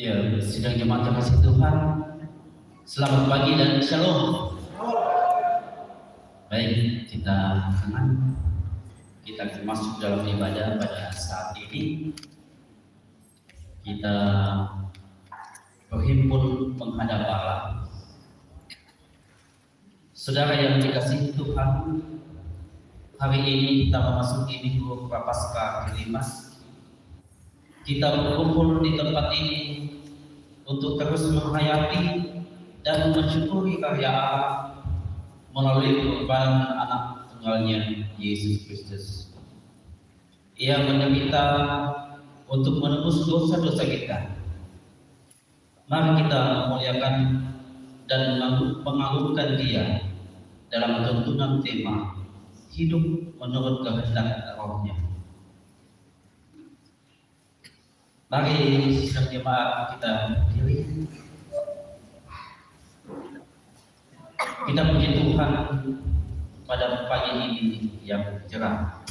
Ya, sidang jemaat yang kasih Tuhan, selamat pagi dan shalom. Baik, kita masuk dalam ibadah pada saat ini. Kita berhimpun menghadap Allah. Saudara yang dikasihi Tuhan, hari ini kita memasuki minggu Prapaskah kelima. Kita berkumpul di tempat ini untuk terus menghayati dan mensyukuri karya Allah melalui pengorbanan anak tunggalnya Yesus Kristus. Ia menderita untuk menebus dosa-dosa kita. Mari kita memuliakan dan mengagungkan Dia dalam tuntunan tema hidup menurut kehendak Roh-Nya. Mari sidang jemaat kita berdiri. Kita puji Tuhan pada pagi ini yang cerah.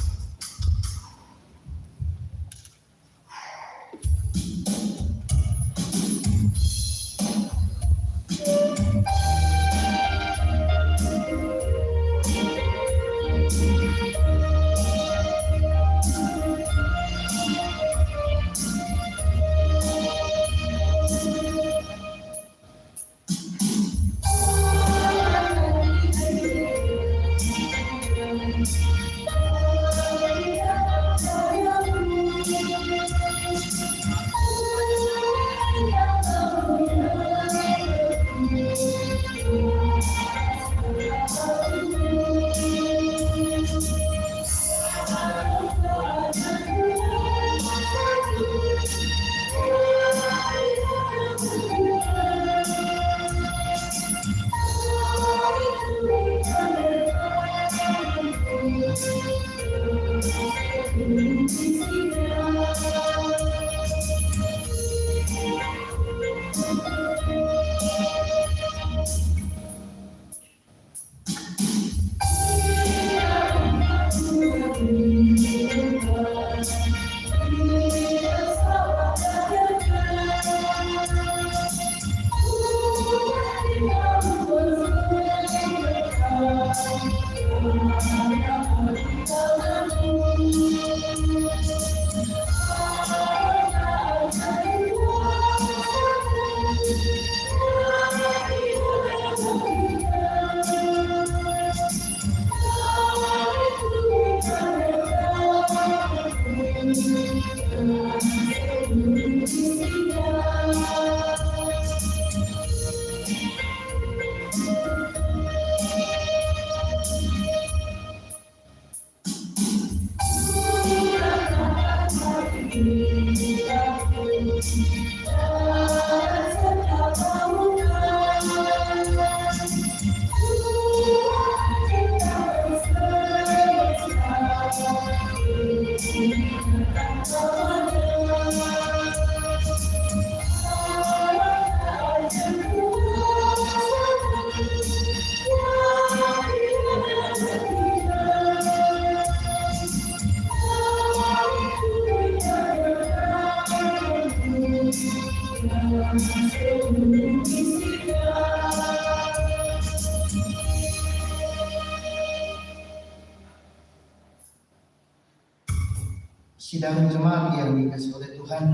Sidang jemaat yang dikasihi oleh Tuhan,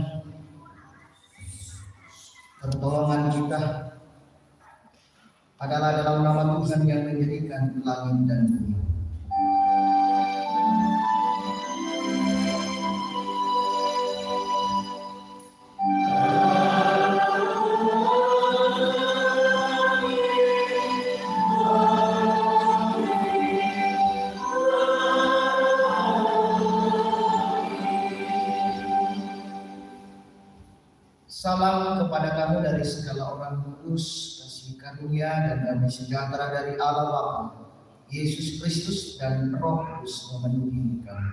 pertolongan kita adalah dalam nama Tuhan yang menjadikan langit dan bumi. Salam kepada kamu dari segala orang kudus, kasih karunia dan damai sejahtera dari Allah Bapa, Yesus Kristus dan Roh Kudus memenuhi kamu.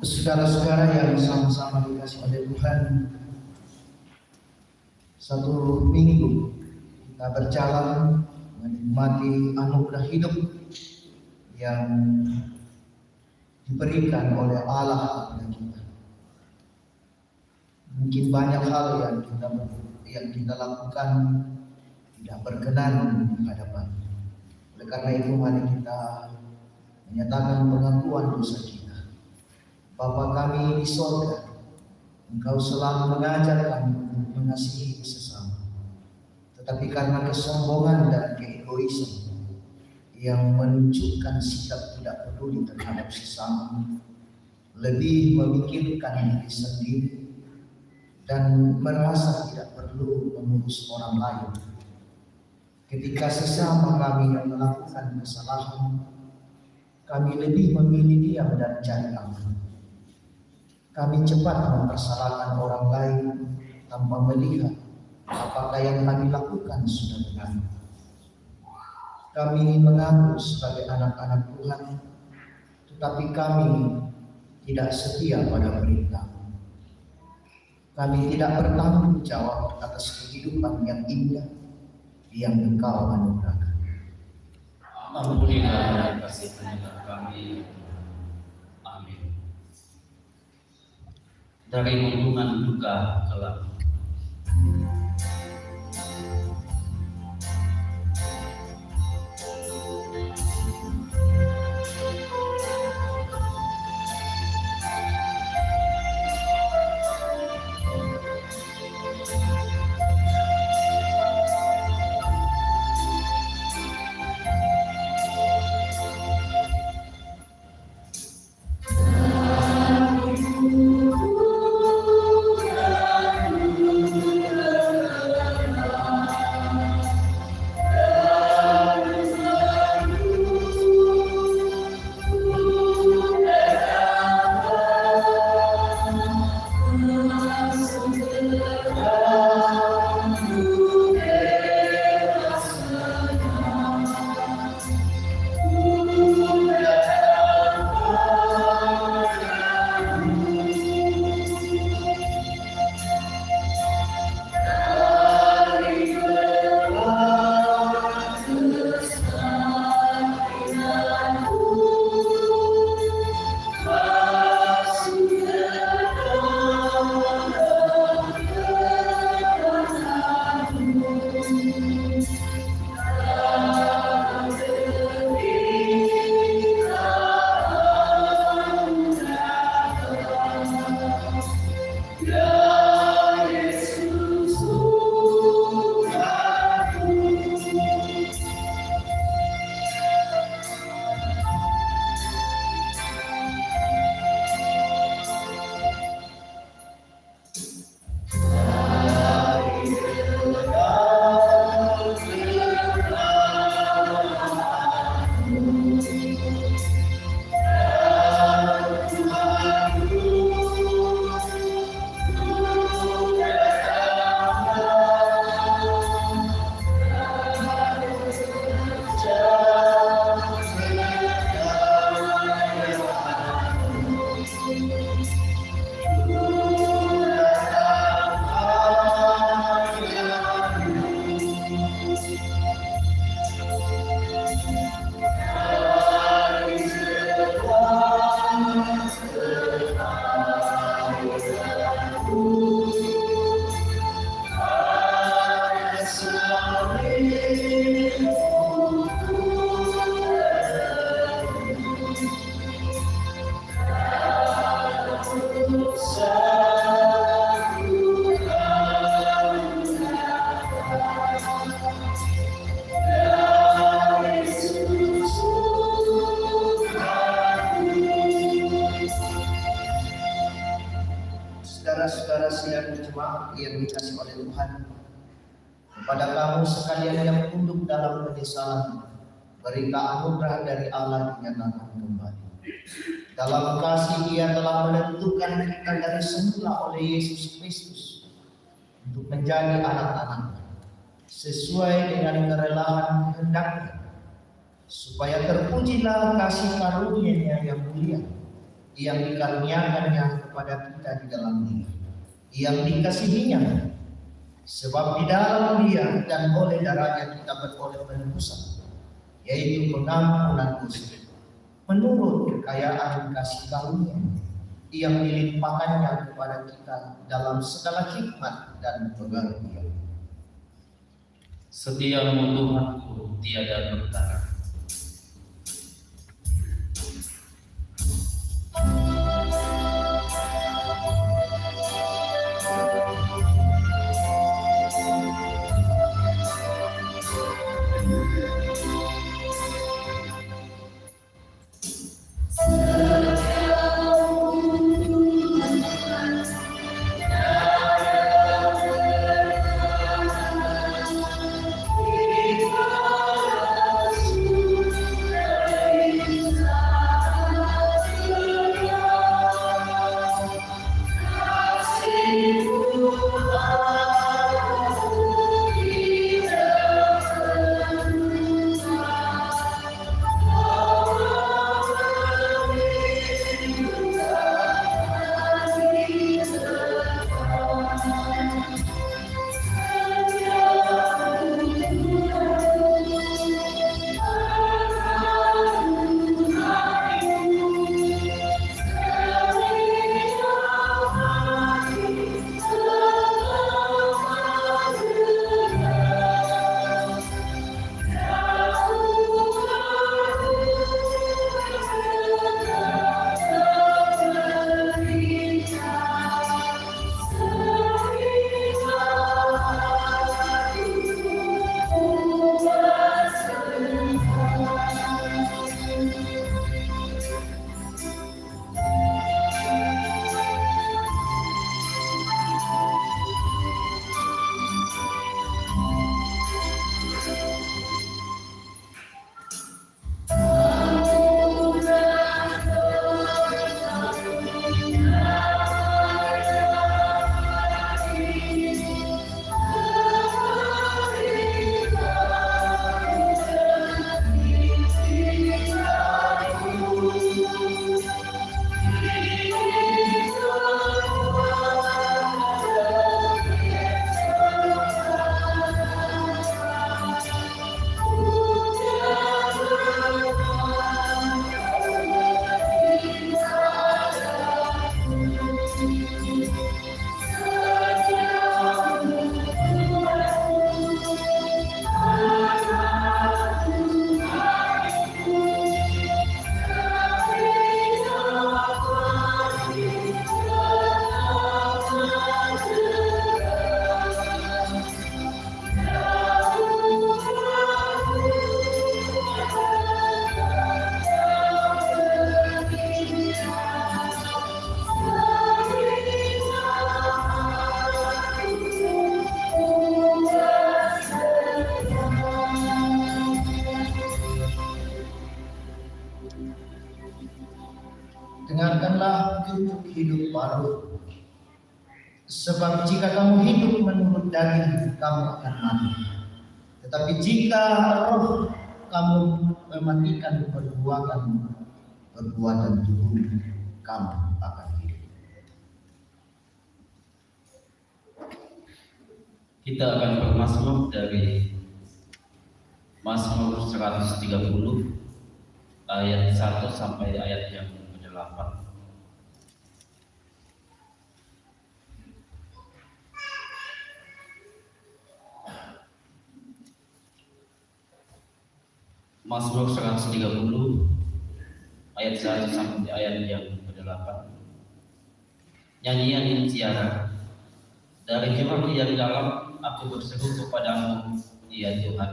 Saudara-saudara yang sama-sama dikasihi oleh Tuhan, satu minggu kita berjalan menikmati anugerah hidup yang diberikan oleh Allah kepada kita. Mungkin banyak hal yang kita lakukan tidak berkenan di hadapan. Oleh karena itu mari kita menyatakan pengakuan dosa kita. Bapa kami di sorga, Engkau selalu mengajarkan untuk mengasihi sesama. Tetapi karena kesombongan dan keegoisan yang menunjukkan sikap tidak peduli terhadap sesama, lebih memikirkan diri sendiri dan merasa tidak perlu mengurus orang lain. Ketika sesama kami yang melakukan kesalahan, kami lebih memilih diam dan cari aman. Kami cepat mempersalahkan orang lain tanpa melihat apakah yang kami lakukan sudah benar. Kami mengaku sebagai anak-anak Tuhan, tetapi kami tidak setia pada perintah. Kami tidak bertanggung jawab atas kehidupan yang indah yang Engkau anugerahkan. Ampunilah dan kasihanilah kami. Amin. Dari hubungan duka kelak. Saudara-saudara sidang jemaat yang dikasihi oleh Tuhan, kepada kamu sekalian yang tunduk dalam penyesalan, berita anugerah dari Allah dinyatakan kembali. Dalam kasih Ia telah menentukan kita dari semula oleh Yesus Kristus untuk menjadi anak-anak sesuai dengan kerelaan kehendak-Nya, supaya terpujilah kasih karunia-Nya yang mulia yang dikaruniakannya kepada kita di dalam Dia, yang dikasihinya, sebab di dalam Dia dan oleh darahnya kita beroleh penebusan, yaitu pengampunan dosa. menurut kekayaan kasih karunia yang dilimpahkannya kepada kita dalam segala hikmat dan pengertian. Setiamu Tuhanku tiada bertara. Dengarkanlah petunjuk hidup baru. Sebab jika kamu hidup menurut daging, kamu akan mati. Tetapi jika roh kamu mematikan perbuatan tubuh, kamu akan hidup. Kita akan bermazmur dari Mazmur 130 ayat 1 sampai ayat yang ke-8. Mazmur 130 ayat 1 sampai ayat yang ke-8. Nyanyian ziarah. Dari jurang yang dalam aku berseru kepadamu, ya Tuhan.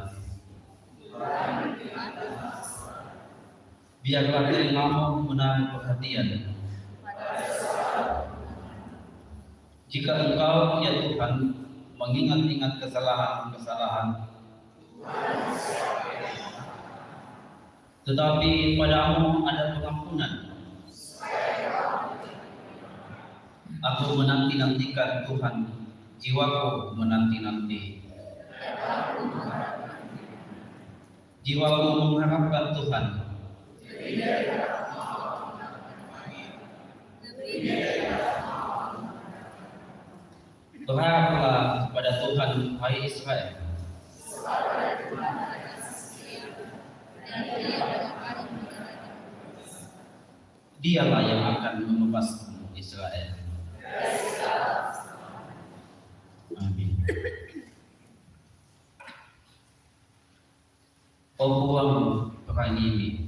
Biarlah telingamu menaruh perhatian. Jika engkau, ya Tuhan, mengingat-ingat kesalahan-kesalahan, tetapi padamu ada pengampunan. Aku menanti-nantikan Tuhan, jiwaku menanti-nanti. Jiwaku mengharapkan Tuhan. Berharaplah kepada Tuhan, hai Israel. Dialah yang akan menebas umat Israel. Amin. Obuang Pranimi.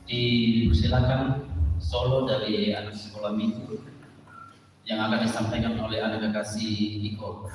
Dipersilakan solo dari anak sekolah minggu yang akan disampaikan oleh anak kekasih Iko.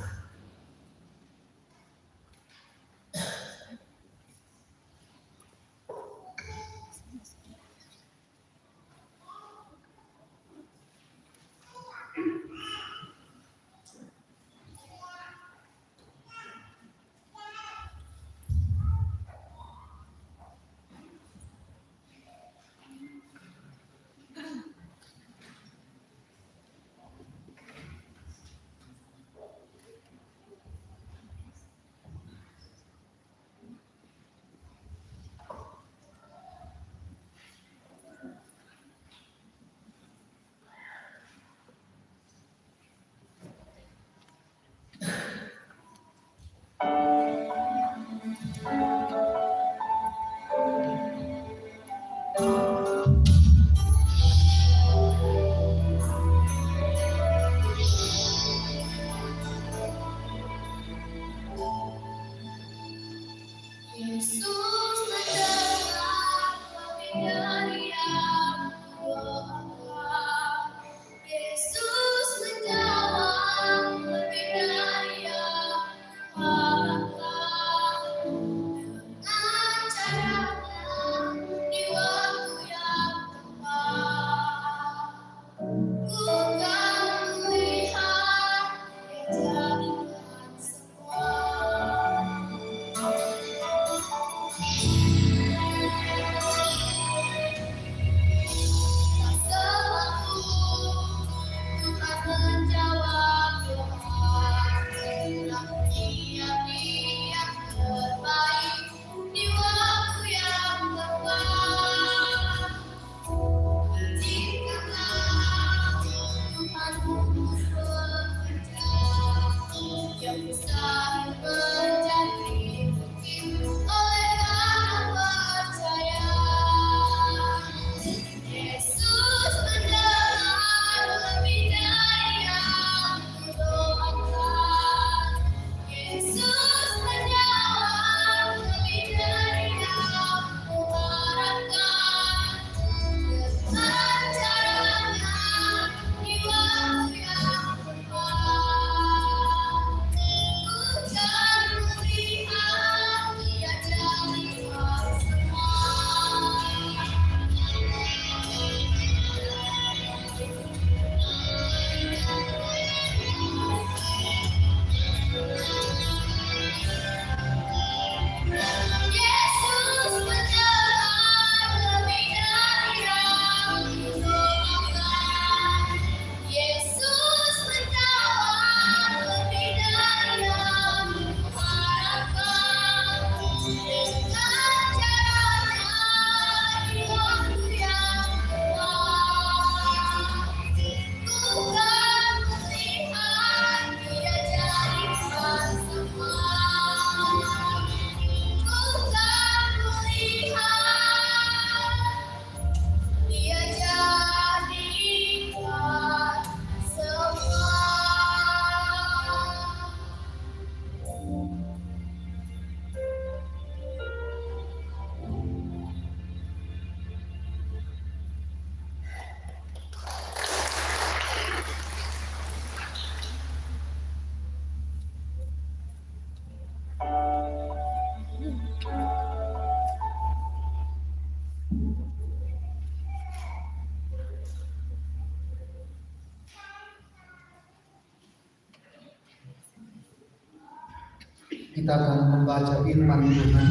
Kita akan membaca firman Tuhan.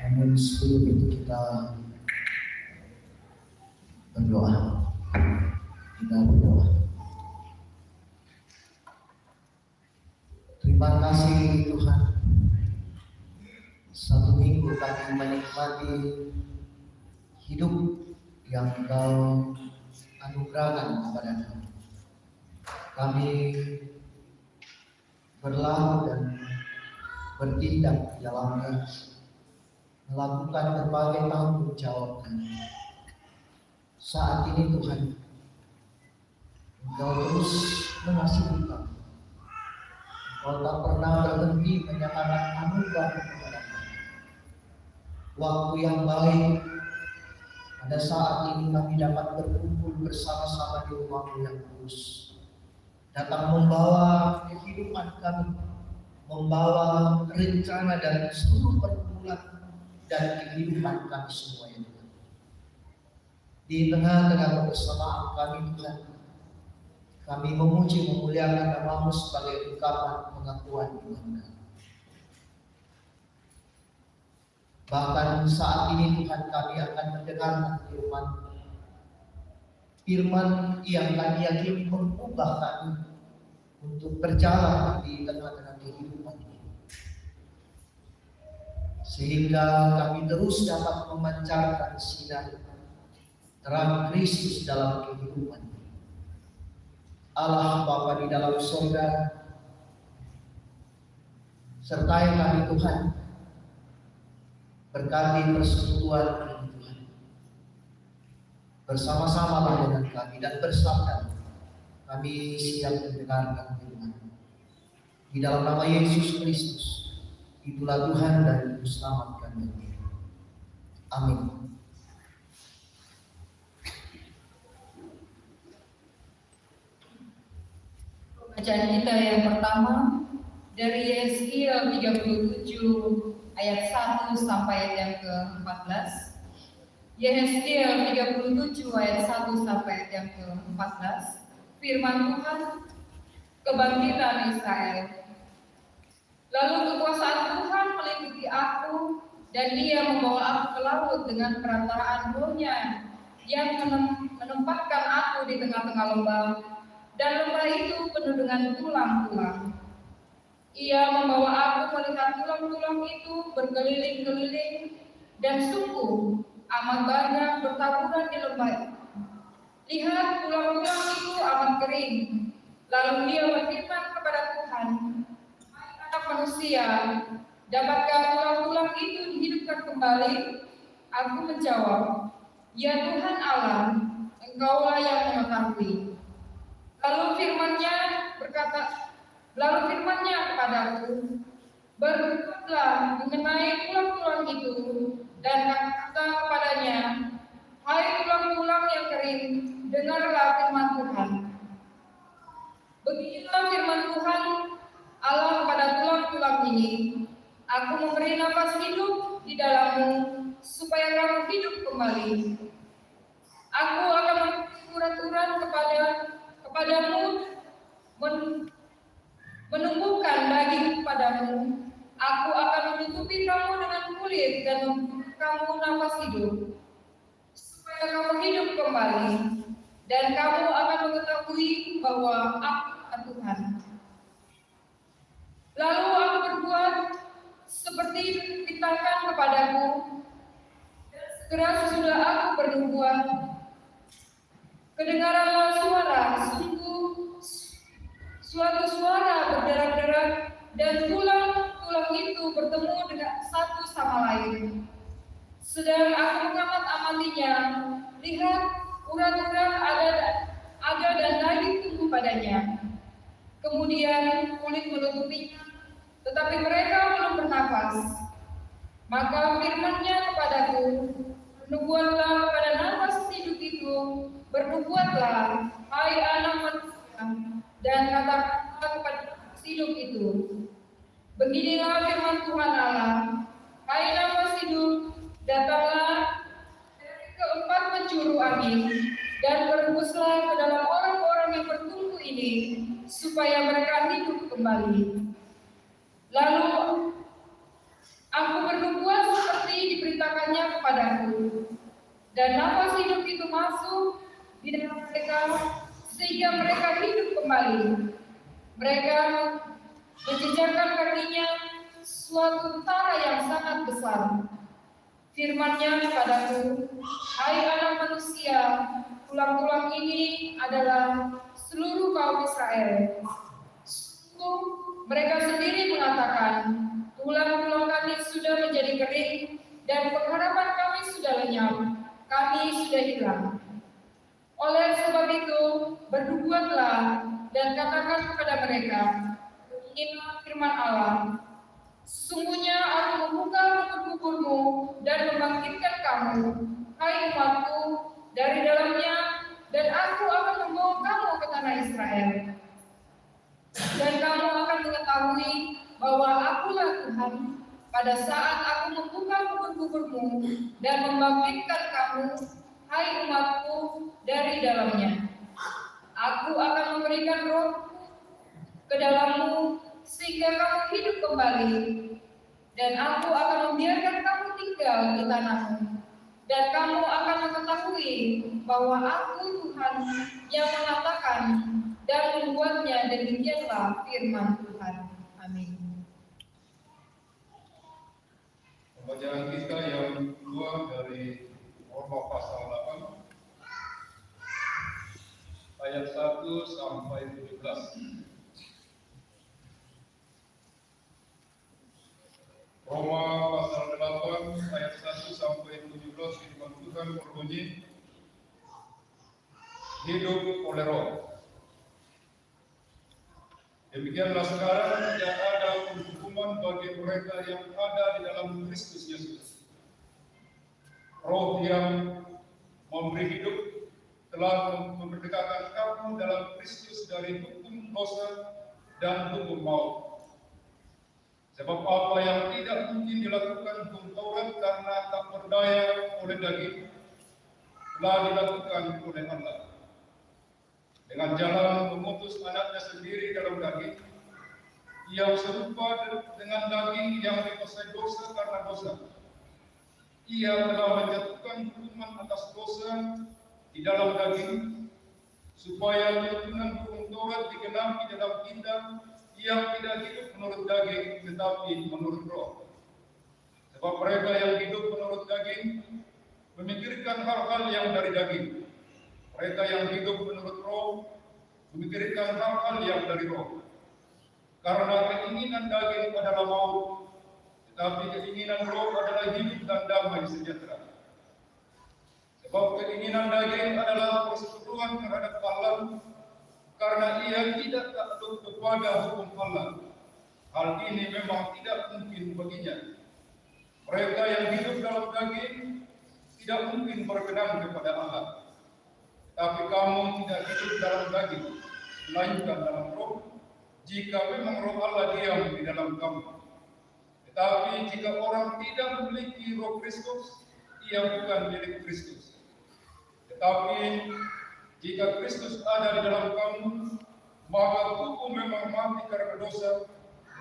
Namun sebelum itu kita berdoa. Kita berdoa. Terima kasih Tuhan. Satu minggu kami menikmati hidup yang Engkau anugerahkan kepada kami. Kami berlalu dan bertindak di dalamnya, melakukan berbagai tanggung jawab kami. Saat ini Tuhan, Engkau terus mengasihi kami. Engkau tak pernah berhenti menyatakan anugerah kepada kami. Waktu yang baik pada saat ini kami dapat berkumpul bersama-sama di rumah-Mu yang kudus, datang membawa kehidupan kami, membawa rencana dan seluruh pergumulan dan kehidupan kami semua ya Tuhan. Di tengah-tengah kebersamaan kami Tuhan, kami memuji memuliakan nama-Mu sebagai ungkapan pengakuan iman kami. Bahkan saat ini Tuhan, kami akan mendengarkan firman yang kami yakini mengubah kami untuk berjalan di tengah-tengah kehidupan ini, sehingga kami terus dapat memancarkan sinar terang Kristus dalam kehidupan. Allah Bapa di dalam surga, sertai kami Tuhan, berkati persekutuan ini Tuhan. Bersama-samalah dengan kami dan bersabda, kami siap mendengarkan firman. Di dalam nama Yesus Kristus, itulah Tuhan dan Juru Selamat kami. Amin. Bacaan kita yang pertama dari Yesaya 37 ayat 1 sampai ayat yang ke-14. Yesaya 37 ayat 1 sampai ayat yang ke-14. Firman Tuhan, kebangkitan Israel. Lalu kekuasaan Tuhan meliputi aku, dan Dia membawa aku ke laut dengan perantaraan Roh-Nya yang menempatkan aku di tengah-tengah lembah, dan lembah itu penuh dengan tulang-tulang. Ia membawa aku melihat tulang-tulang itu berkeliling-keliling, dan sungguh amat banyak bertaburan di lembah itu. Lihat, tulang-tulang itu amat kering. Lalu Dia berfirman kepada Tuhan, anak manusia, dapatkah tulang-tulang itu dihidupkan kembali? Aku menjawab, ya Tuhan Allah, Engkaulah yang mengetahui. Lalu firman-Nya kepadaku, berkatalah mengenai tulang-tulang itu, dan kata kepadanya, hai tulang-tulang yang kering, dengarlah firman Tuhan. Beginilah firman Tuhan Allah kepada tulang-tulang ini, aku memberi nafas hidup di dalammu, supaya kamu hidup kembali. Aku akan memberi urat-urat kepadamu, menumbuhkan daging kepadamu. Aku akan menutupi kamu dengan kulit dan memberi kamu nafas hidup, supaya kamu hidup kembali, dan kamu akan mengetahui bahwa aku Tuhan. Lalu aku berbuat seperti diperintahkan kepadaku, dan segera sesudah aku bernubuat, kedengaranlah suara, sungguh suatu suara berderak-derak, dan tulang-tulang itu bertemu dengan satu sama lain. Sedang aku mengamat-amatinya, lihat, urat-urat ada dan daging tumbuh padanya. Kemudian kulit menutupinya, tetapi mereka belum bernafas. Maka firman-Nya kepadaku, bernubuatlah kepada nafas hidup itu, bernubuatlah, hai anak manusia, dan katakanlah kepada nafas hidup itu, beginilah firman Tuhan Allah, hai nafas hidup, datanglah dari keempat penjuru angin, dan berhembuslah ke dalam orang-orang yang bertumbuh ini, supaya mereka hidup kembali. Lalu aku bernubuat seperti diberitakannya kepadaku, dan nafas hidup itu masuk di dalam mereka sehingga mereka hidup kembali. Mereka menjejakkan kakinya suatu tanah yang sangat besar. Firman-Nya kepadaku, hai anak manusia, tulang-tulang ini adalah seluruh kaum Israel. Mereka sendiri mengatakan, tulang-tulang kami sudah menjadi kering dan pengharapan kami sudah lenyap, kami sudah hilang. Oleh sebab itu, bernubuatlah dan katakan kepada mereka, inilah firman Allah. Sesungguhnya aku membuka kubur-kuburmu dan membangkitkan kamu, hai umatku, dari dalamnya, dan aku akan membawa kamu ke tanah Israel. Dan kamu akan mengetahui bahwa akulah Tuhan pada saat aku membuka kubur-kuburmu dan membangkitkan kamu, hai umatku, dari dalamnya. Aku akan memberikan roh ke dalammu sehingga kamu hidup kembali, dan aku akan membiarkan kamu tinggal di tanahmu, dan kamu akan mengetahui bahwa aku Tuhan yang mengatakan dan membuatnya. Demikianlah firman Tuhan. Amin. Pembacaan kita yang kedua dari Roma pasal 8 ayat 1 sampai 17. Roma pasal 8 ayat 1 sampai 17, firman Tuhan berbunyi, hidup oleh roh. Demikianlah sekarang tidak ada hukuman bagi mereka yang ada di dalam Kristus Yesus. Roh yang memberi hidup telah memerdekakan kamu dalam Kristus dari hukum dosa dan hukum maut. Sebab apa yang tidak mungkin dilakukan hukum Taurat karena tak berdaya oleh daging, telah dilakukan oleh Allah. Dengan jalan mengutus anaknya sendiri dalam daging, yang serupa dengan daging yang dikuasai dosa karena dosa. Ia telah menjatuhkan hukuman atas dosa di dalam daging, supaya tuntunan hukum Taurat digenapi dalam kita yang tidak hidup menurut daging, tetapi menurut roh. Sebab mereka yang hidup menurut daging memikirkan hal-hal yang dari daging. Mereka yang hidup menurut roh memikirkan hal-hal yang dari roh. Karena keinginan daging adalah maut, tetapi keinginan roh adalah hidup dan damai sejahtera. Sebab keinginan daging adalah perseteruan terhadap Allah, karena ia tidak takut kepada hukum Allah. Hal ini memang tidak mungkin baginya. Mereka yang hidup dalam daging tidak mungkin berkenan kepada Allah. Tapi kamu tidak hidup dalam daging, melainkan dalam roh, jika memang roh Allah diam di dalam kamu. Tetapi jika orang tidak memiliki roh Kristus, ia bukan milik Kristus. Tetapi jika Kristus ada di dalam kamu, maka hukum memang mati karena dosa,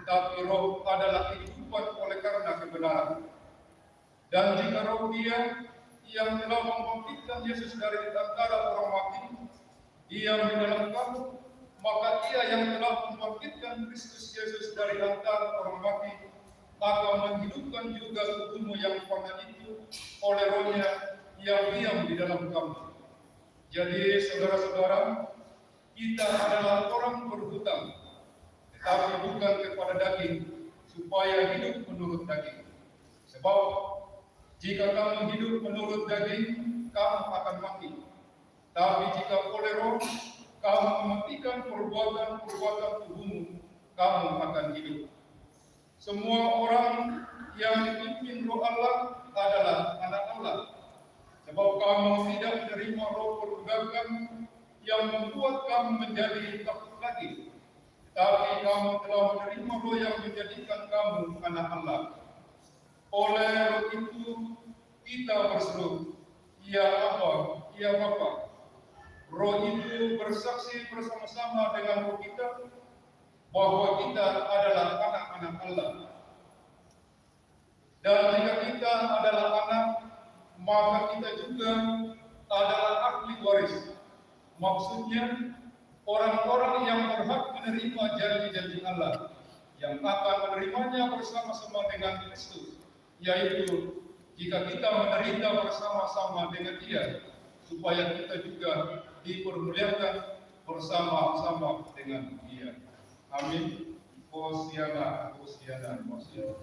tetapi roh adalah kehidupan oleh karena kebenaran. Dan jika roh Dia yang telah membangkitkan Yesus dari antara orang mati diam di dalam kamu, maka Ia yang telah membangkitkan Kristus Yesus dari antara orang mati akan menghidupkan juga tubuhmu yang fana itu oleh rohnya yang diam di dalam kamu. Jadi saudara-saudara, kita adalah orang berhutang, tetapi bukan kepada daging, supaya hidup menurut daging. Sebab jika kamu hidup menurut daging, kamu akan mati. Tapi jika oleh roh, kamu mematikan perbuatan-perbuatan tubuhmu, kamu akan hidup. Semua orang yang dipimpin roh Allah adalah anak Allah. Sebab kamu tidak menerima roh perbudakan yang membuat kamu menjadi takut lagi. Tapi kamu telah menerima roh yang menjadikan kamu anak Allah. Oleh roh itu kita berseru, ya Aba, ya Bapa. Roh itu bersaksi bersama-sama dengan roh kita bahwa kita adalah anak-anak Allah. Dan jika kita adalah anak, maka kita juga adalah ahli waris. Maksudnya, orang-orang yang berhak menerima janji-janji Allah, yang akan menerimanya bersama-sama dengan Kristus, yaitu jika kita menderita bersama-sama dengan Dia, supaya kita juga dipermuliakan bersama-sama dengan Dia. Amin. Hosiana, Hosiana, Hosiana.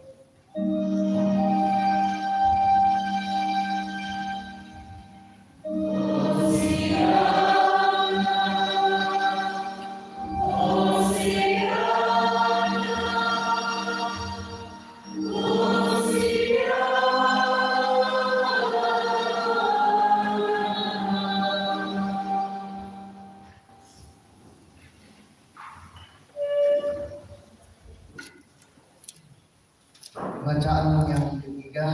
Bacaan yang ketiga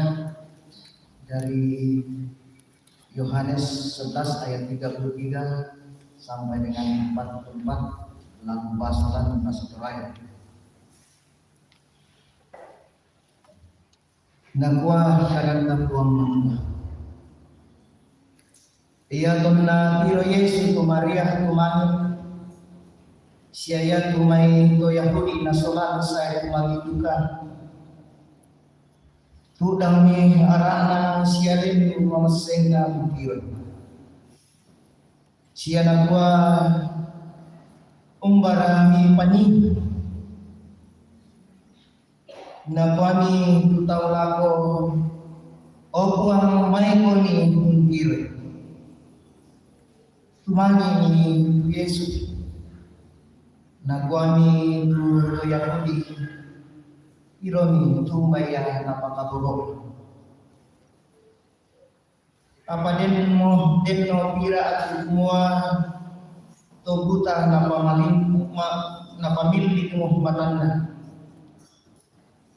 dari Yohanes 11 ayat 33 sampai dengan 44 lagu pasaran bahasa terakhir. Nakwa karan tapuang mga iya tonna biro Yesu tu Maria tumangin siya tumay to Yahudi na solan sa magitukan tudang mi arana siya rin yung mamaseng na bukiro. Siya nagwa umbara mi pani na kwani tutaw lako o ang may ko ni bukiro. Tumangi ni Yesus na kwani tu Yahudi iromi tumaya napakaburok. Apa din mo pira at semua to buta na pamilya mo matanda.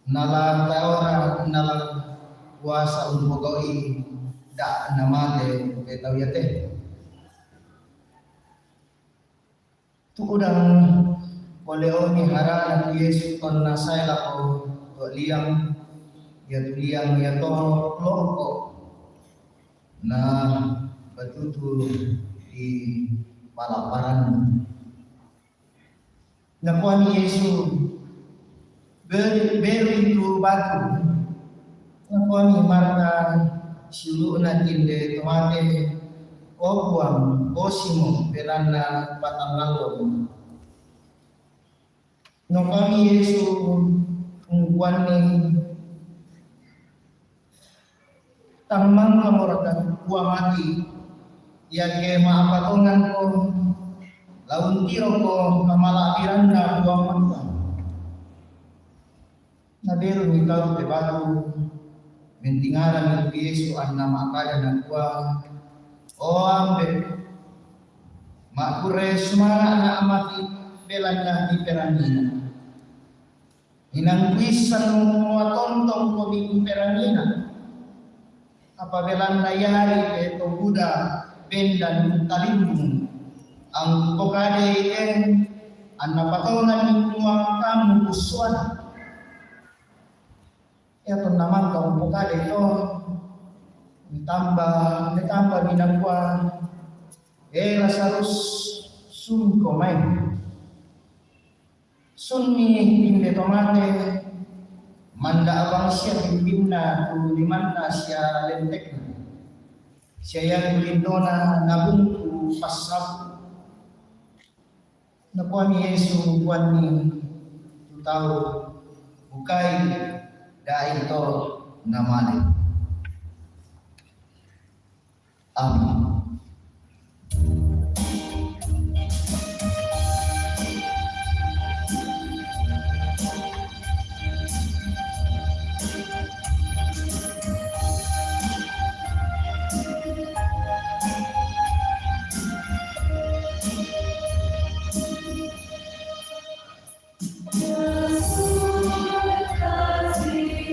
Nala taora nala kuasa untuk gawin da namade betaw yate. Tudang boleh ni harana Yesus ton nasay lako liang ya to loko na batutu di palaparan. Nakuha ni Yesus beru itu batu. Nakuha ni Marta silu natin de tomate opuang osimo berana patang lalu. Nakuha ni Yesus ungkuan ni tamang kamurakan buah mati ya ke maapatongan ko laun tiro ko kamalapiran na buah mati nabero ni kau te baru mentingaran ni Yesu an nama akada na buah o ambe makure sumara na amati belanya di peranina inang kuisan mga tontong ko di peranina apabila nayari ito Buddha bendan talimbung ang pokade ang napatunan ng mga kamu uswan ito naman kang pokade ito ditambah binagwa Lazarus sun komay sun ni hindi tomate manda abang siya pimpin tu limanda siya lentek siya yang lindona nabungku pasrap nakuha ni Yesu buwan ni tutaw bukay dahil ito namali. Amin. Kasih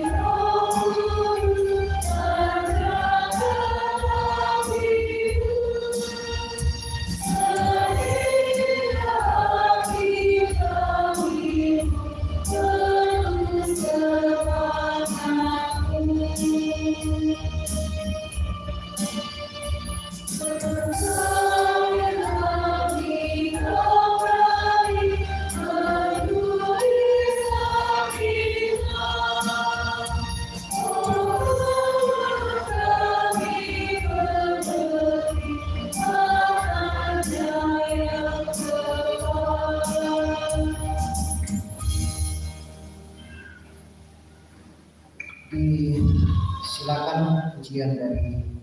Sekian dari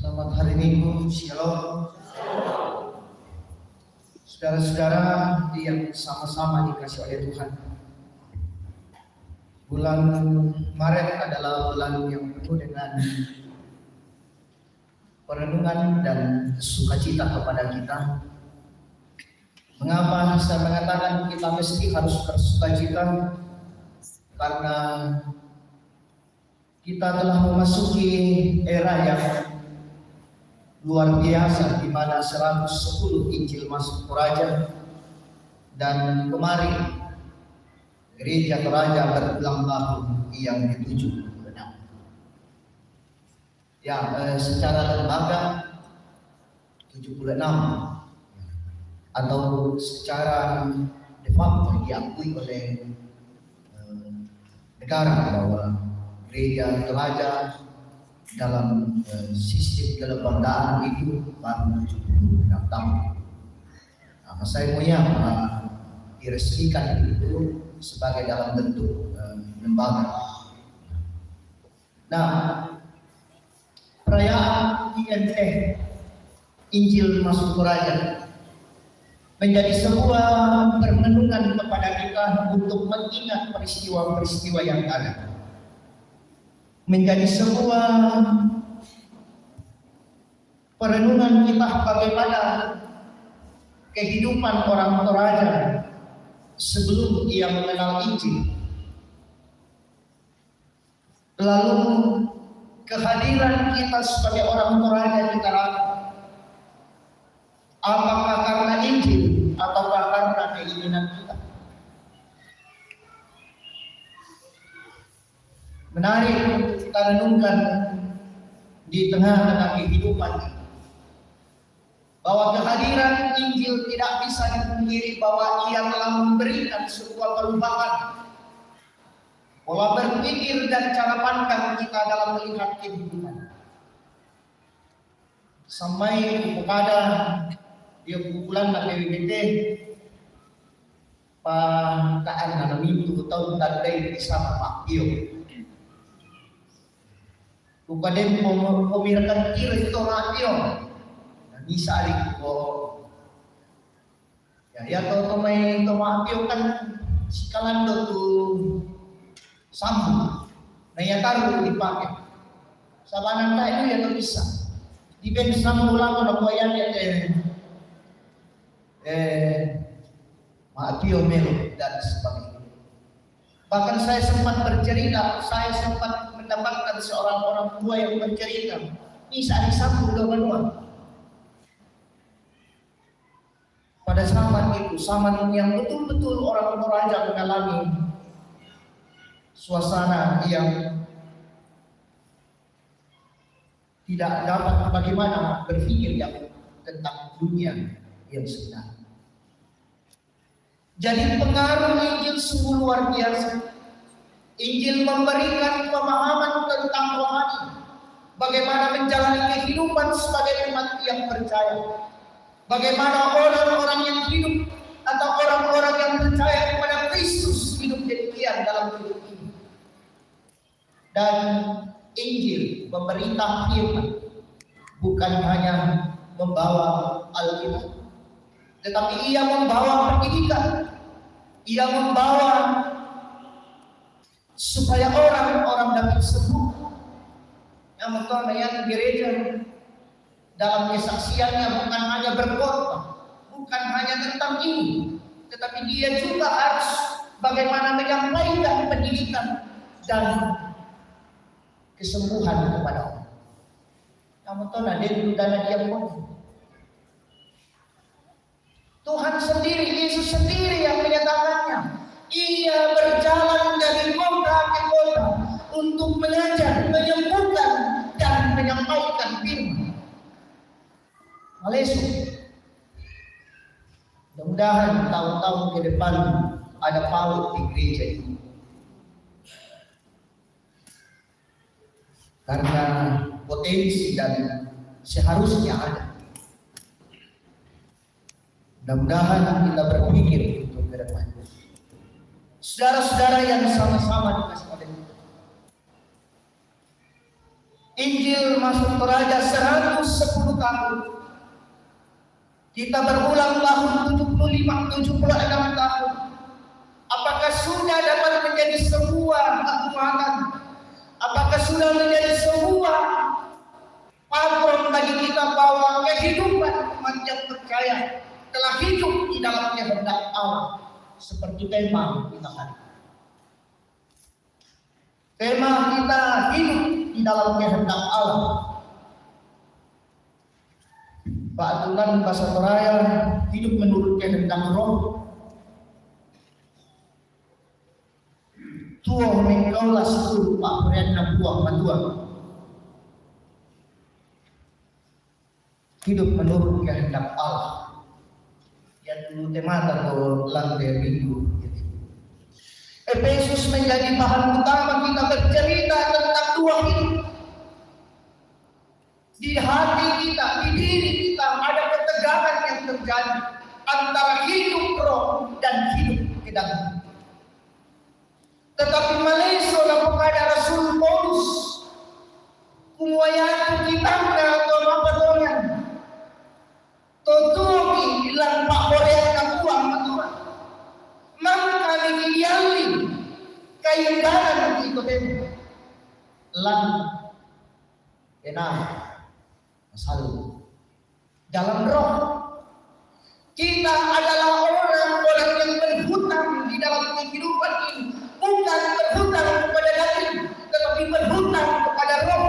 Selamat hari Minggu, Shalom. Saudara-saudara, yang sama-sama dikasih oleh Tuhan. Bulan Maret adalah bulan yang penuh dengan perenungan dan sukacita kepada kita. Mengapa saya mengatakan kita mesti harus bersukacita? Karena kita telah memasuki era yang luar biasa, di mana 110 Injil masuk Toraja, dan kemarin Gereja Toraja berulang tahun yang ke-76. Ya, secara lembaga 76, atau secara de facto diakui oleh negara bahwa Gereja Toraja dalam sistem kelembagaannya itu baru 76 tahun. Nah, saya punya diresmikan itu sebagai dalam bentuk lembaga. Nah, perayaan IMT, Injil Masuk Toraja, menjadi sebuah perenungan kepada kita untuk mengingat peristiwa-peristiwa yang ada. Menjadi sebuah perenungan kita bagaimana kehidupan orang Toraja sebelum ia mengenal Injil. Lalu kehadiran kita sebagai orang Toraja di Toraja, apakah karena Injil ataukah karena keinginan kita? Menarik untuk kita renungkan di tengah-tengah kehidupan ini, bahwa kehadiran Injil tidak bisa dipungkiri bahwa ia telah memberikan sebuah perubahan pola berpikir dan cara pandang kita dalam melihat kehidupan. Sampai kepada dia pukulan na PBBT pakaan na naminto taon tagday isama Pakyo. Kupadem pumirkan kira ito Pakyo. Bisa alik ko. Ya to may Pakyo kan sikalan do tu sambu. Nayataru dipakai. Sabanan tayo ya to bisa. Diben sambu lang na boyan ya Pakyo Melo dan sebagainya. Bahkan saya sempat bercerita, saya sempat mendapatkan seorang orang tua yang bercerita, bisa disambung dua-dua. Pada zaman itu, zaman yang betul-betul orang Toraja mengalami suasana yang tidak dapat bagaimana berpikir yang tentang dunia yang sebenarnya. Jadi pengaruh Injil sungguh luar biasa. Injil memberikan pemahaman tentang rohani, bagaimana menjalani kehidupan sebagai umat yang percaya, bagaimana orang-orang yang hidup atau orang-orang yang percaya kepada Kristus hidup demikian dalam hidup ini. Dan Injil memberitakan firman, bukan hanya membawa Alkitab, tetapi ia membawa pendidikan, ia membawa supaya orang-orang dapat sembuh. Yang betul yang gereja dalam kesaksiannya bukan hanya berkhotbah, bukan hanya tentang ini, tetapi dia juga harus bagaimana menyampaikan pendidikan dan kesembuhan kepada orang. Yang betul dia dan dia pun Tuhan sendiri, Yesus sendiri yang menyatakannya. Ia berjalan dari kota ke kota untuk mengajar, menyembuhkan dan menyampaikan firman. Haleluya. Mudah-mudahan tahun-tahun ke depan ada PAUD di gereja ini. Karena potensi dan seharusnya ada. Mudah-mudahan kita berpikir untuk ke depan. Saudara-saudara yang sama-sama dikasih oleh Tuhan, Injil Masuk Toraja 110 tahun. Kita berulang tahun 76 tahun. Apakah sudah dapat menjadi sebuah kekuatan? Apakah sudah menjadi sebuah patron bagi kita bahwa kehidupan umat yang percaya telah hidup di dalam kehendak Allah, seperti tema kita hari. Tema kita hidup di dalam kehendak Allah. Pak Aturan bahasa Toraya, hidup menurut kehendak Roh. Tuah mengkaulah seluruh Pak Priana buah matua. Hidup menurut kehendak Allah. Yang dulu tema atau lantai minggu. Efesus menjadi bahan utama kita bercerita tentang dua hidup. Di hati kita, di diri kita ada ketegangan yang terjadi antara hidup roh dan hidup kedamaian. Tetapi Malaysia kepada Rasul Paulus kumuayatu kitangna atau mapatongan totoki ilang pak borean kapuang matuan mangkali kiyali kaidanan ito din lang enam masalah dalam roh kita adalah orang-orang yang berhutang di dalam kehidupan ini, bukan berhutang kepada daging, tetapi berhutang kepada roh,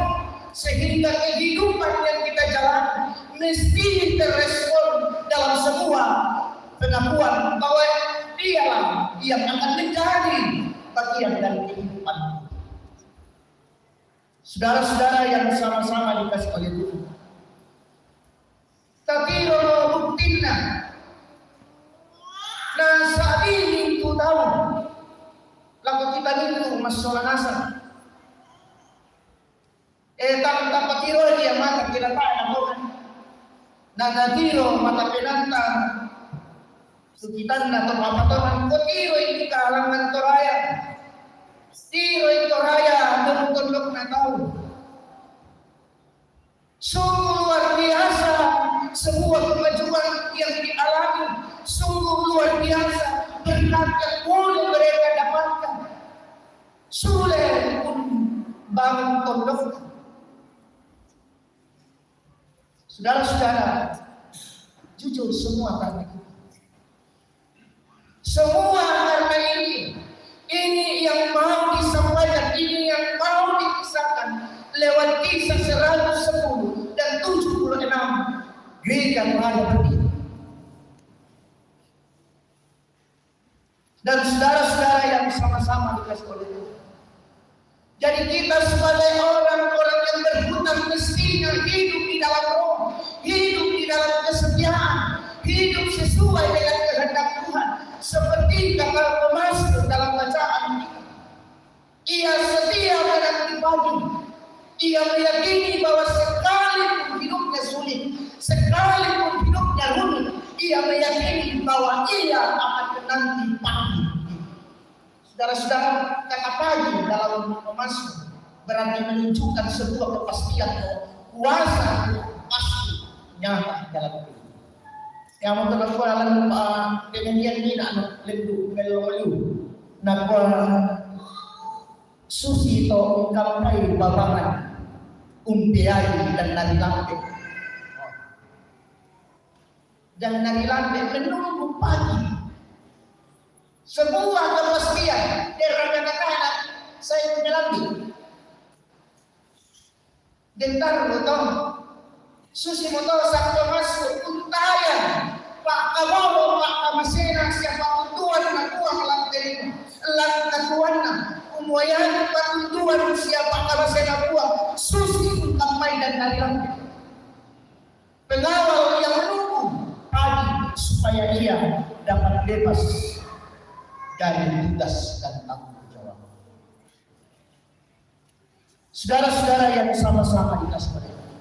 sehingga kehidupan yang kita jalani mesti terrespon dalam sebuah pengakuan bahwa dialah yang akan menjadi bagian dari kehidupan. Saudara-saudara yang sama-sama dikasih oleh Tuhan, tapi roh buktinya. Nah saat ini itu tahu lalu kita itu masalah nasa tanpa tiro dia mata kita tak ada nah tiro mata penantang sukitan atau apa teman kok tiro ini kalangan toraya tiro itu raya untuk nak tahu sungguh luar biasa sebuah kemajuan yang dialami, sungguh luar biasa berkat yang boleh mereka dapatkan. Sulit pun bangun pondok. Saudara-saudara, jujur semua karena itu. Semua karena ini yang mau disampaikan, ini yang mau dikisahkan lewat kisah 110 dan 76 gereja mulai berdiri. Dan saudara-saudara yang sama-sama dikasih oleh Tuhan. Jadi kita sebagai orang-orang yang berhutang mestinya hidup di dalam roh, hidup di dalam kesetiaan, hidup sesuai dengan kehendak Tuhan. Seperti kata pemasmur dalam bacaan kita. Ia setia menanti pagi. Ia meyakini bahwa sekalipun hidupnya sulit, sekalipun hidupnya rumit, ia meyakini bahwa ia akan menanti pagi. Saudara-saudara, kata pagi dalam pemasmur berarti menunjukkan sebuah kepastian kuasa pasti nyata dalam hidup. Yang mau terlalu kejadian ini nak lebih melu nak susi to kampai babangan umpiai dan nari lambe. Dan nari lambe menunggu pagi. Sebuah kepastian dari kata-kata saya menyelami. Dentar betul. Susi motor sakto masuk untayan. Pak Kaboro, Pak Kamasena, siapa tuan natuang lantai lantuan umuayan patunduan siapa Kamasena buah susi kampai dan nari lambe. Pengawal yang menunggu pagi supaya ia dapat bebas dari tugas dan tanggung jawab. Saudara-saudara yang sama-sama dikasih oleh Tuhan.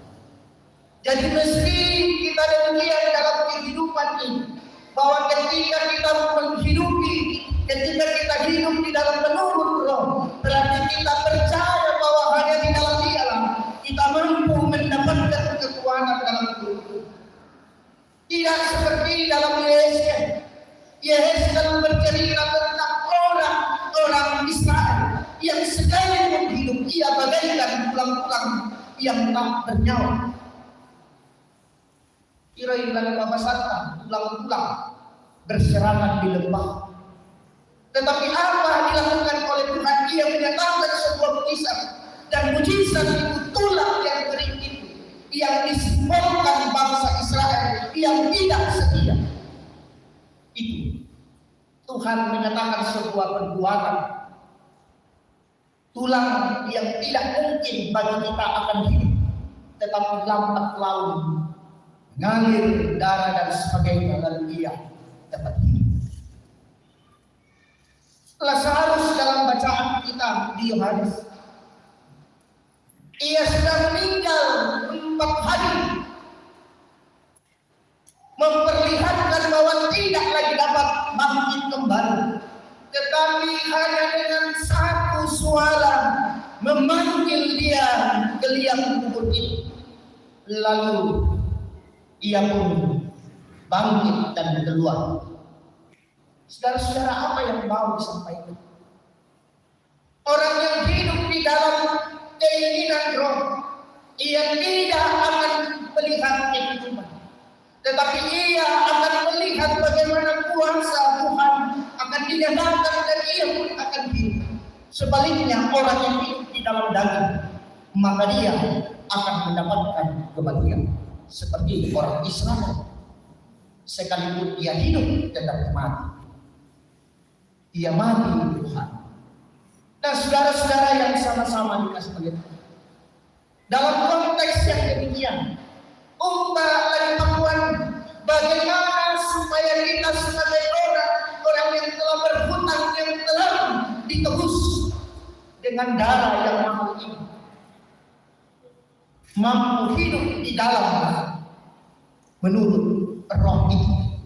Jadi mesti kita demikian dalam kehidupan ini, bahwa ketika kita menghidupi, ketika kita hidup di dalam menurut roh, berarti kita percaya bahwa hanya di dalam Dialah kita mampu mendapatkan kekuatan dalam hidup. Tidak Yehezkel bercerita tentang orang Israel yang sekalipun hidup ia bagaikan tulang-tulang yang tak bernyawa. Kira-kira babasatan tulang-tulang berserakan di lembah. Tetapi apa dilakukan oleh Tuhan? Ia menyatakan sebuah mujizat, dan mujizat itu tulang yang kering itu yang disimbolkan bangsa Israel yang tidak setia. Itu Tuhan menyatakan sebuah perbuatan tulang yang tidak mungkin bagi kita akan hidup, tetapi lambat laun mengalir darah dan sebagainya, lalu ia dapat hidup. Lazarus dalam bacaan kita di Yohanes, ia sudah meninggal 4 hari, memperlihatkan bahwa tidak lagi dapat bangkit kembali, tetapi hanya dengan satu suara memanggil dia ke liang kubur itu, lalu ia pun bangkit dan keluar. Saudara-saudara, apa yang mau disampaikan? Orang yang hidup di dalam keinginan roh, ia tidak akan melihat kehidupan, tetapi ia akan melihat bagaimana kuasa Tuhan akan dinyatakan dan ia pun akan hidup. Sebaliknya, orang yang hidup di dalam daging, maka dia akan mendapatkan kebahagiaan seperti orang Israel. Sekalipun ia hidup, tetap mati. Ia mati di Tuhan. Nah, saudara-saudara yang sama-sama dikasih oleh Tuhan, dalam konteks yang demikian, umat dari Pakuan, bagaimana supaya kita sebagai orang yang telah berhutang, yang telah ditebus dengan darah yang mahal ini, mampu hidup di dalam menurut roh itu.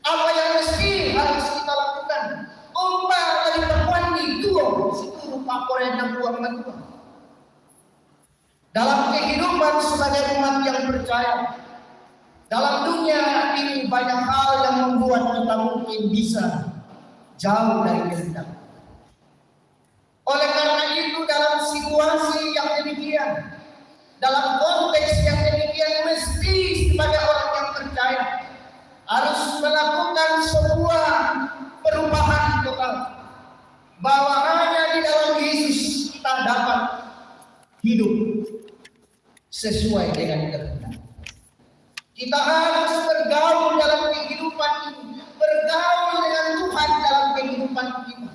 Apa yang mesti harus kita lakukan? Umat dari Pakuan di dua seluruh Papua dan buang Tuhan. Dalam kehidupan sebagai umat yang percaya, dalam dunia ini banyak hal yang membuat kita mungkin bisa jauh dari kehendak. Oleh karena itu, dalam situasi yang demikian, dalam konteks yang demikian, mesti sebagai orang yang percaya harus melakukan sebuah perubahan total, bahwa hanya di dalam Yesus kita dapat hidup sesuai dengan kehendak. Kita harus bergaul dalam kehidupan ini, bergaul dengan Tuhan dalam kehidupan kita,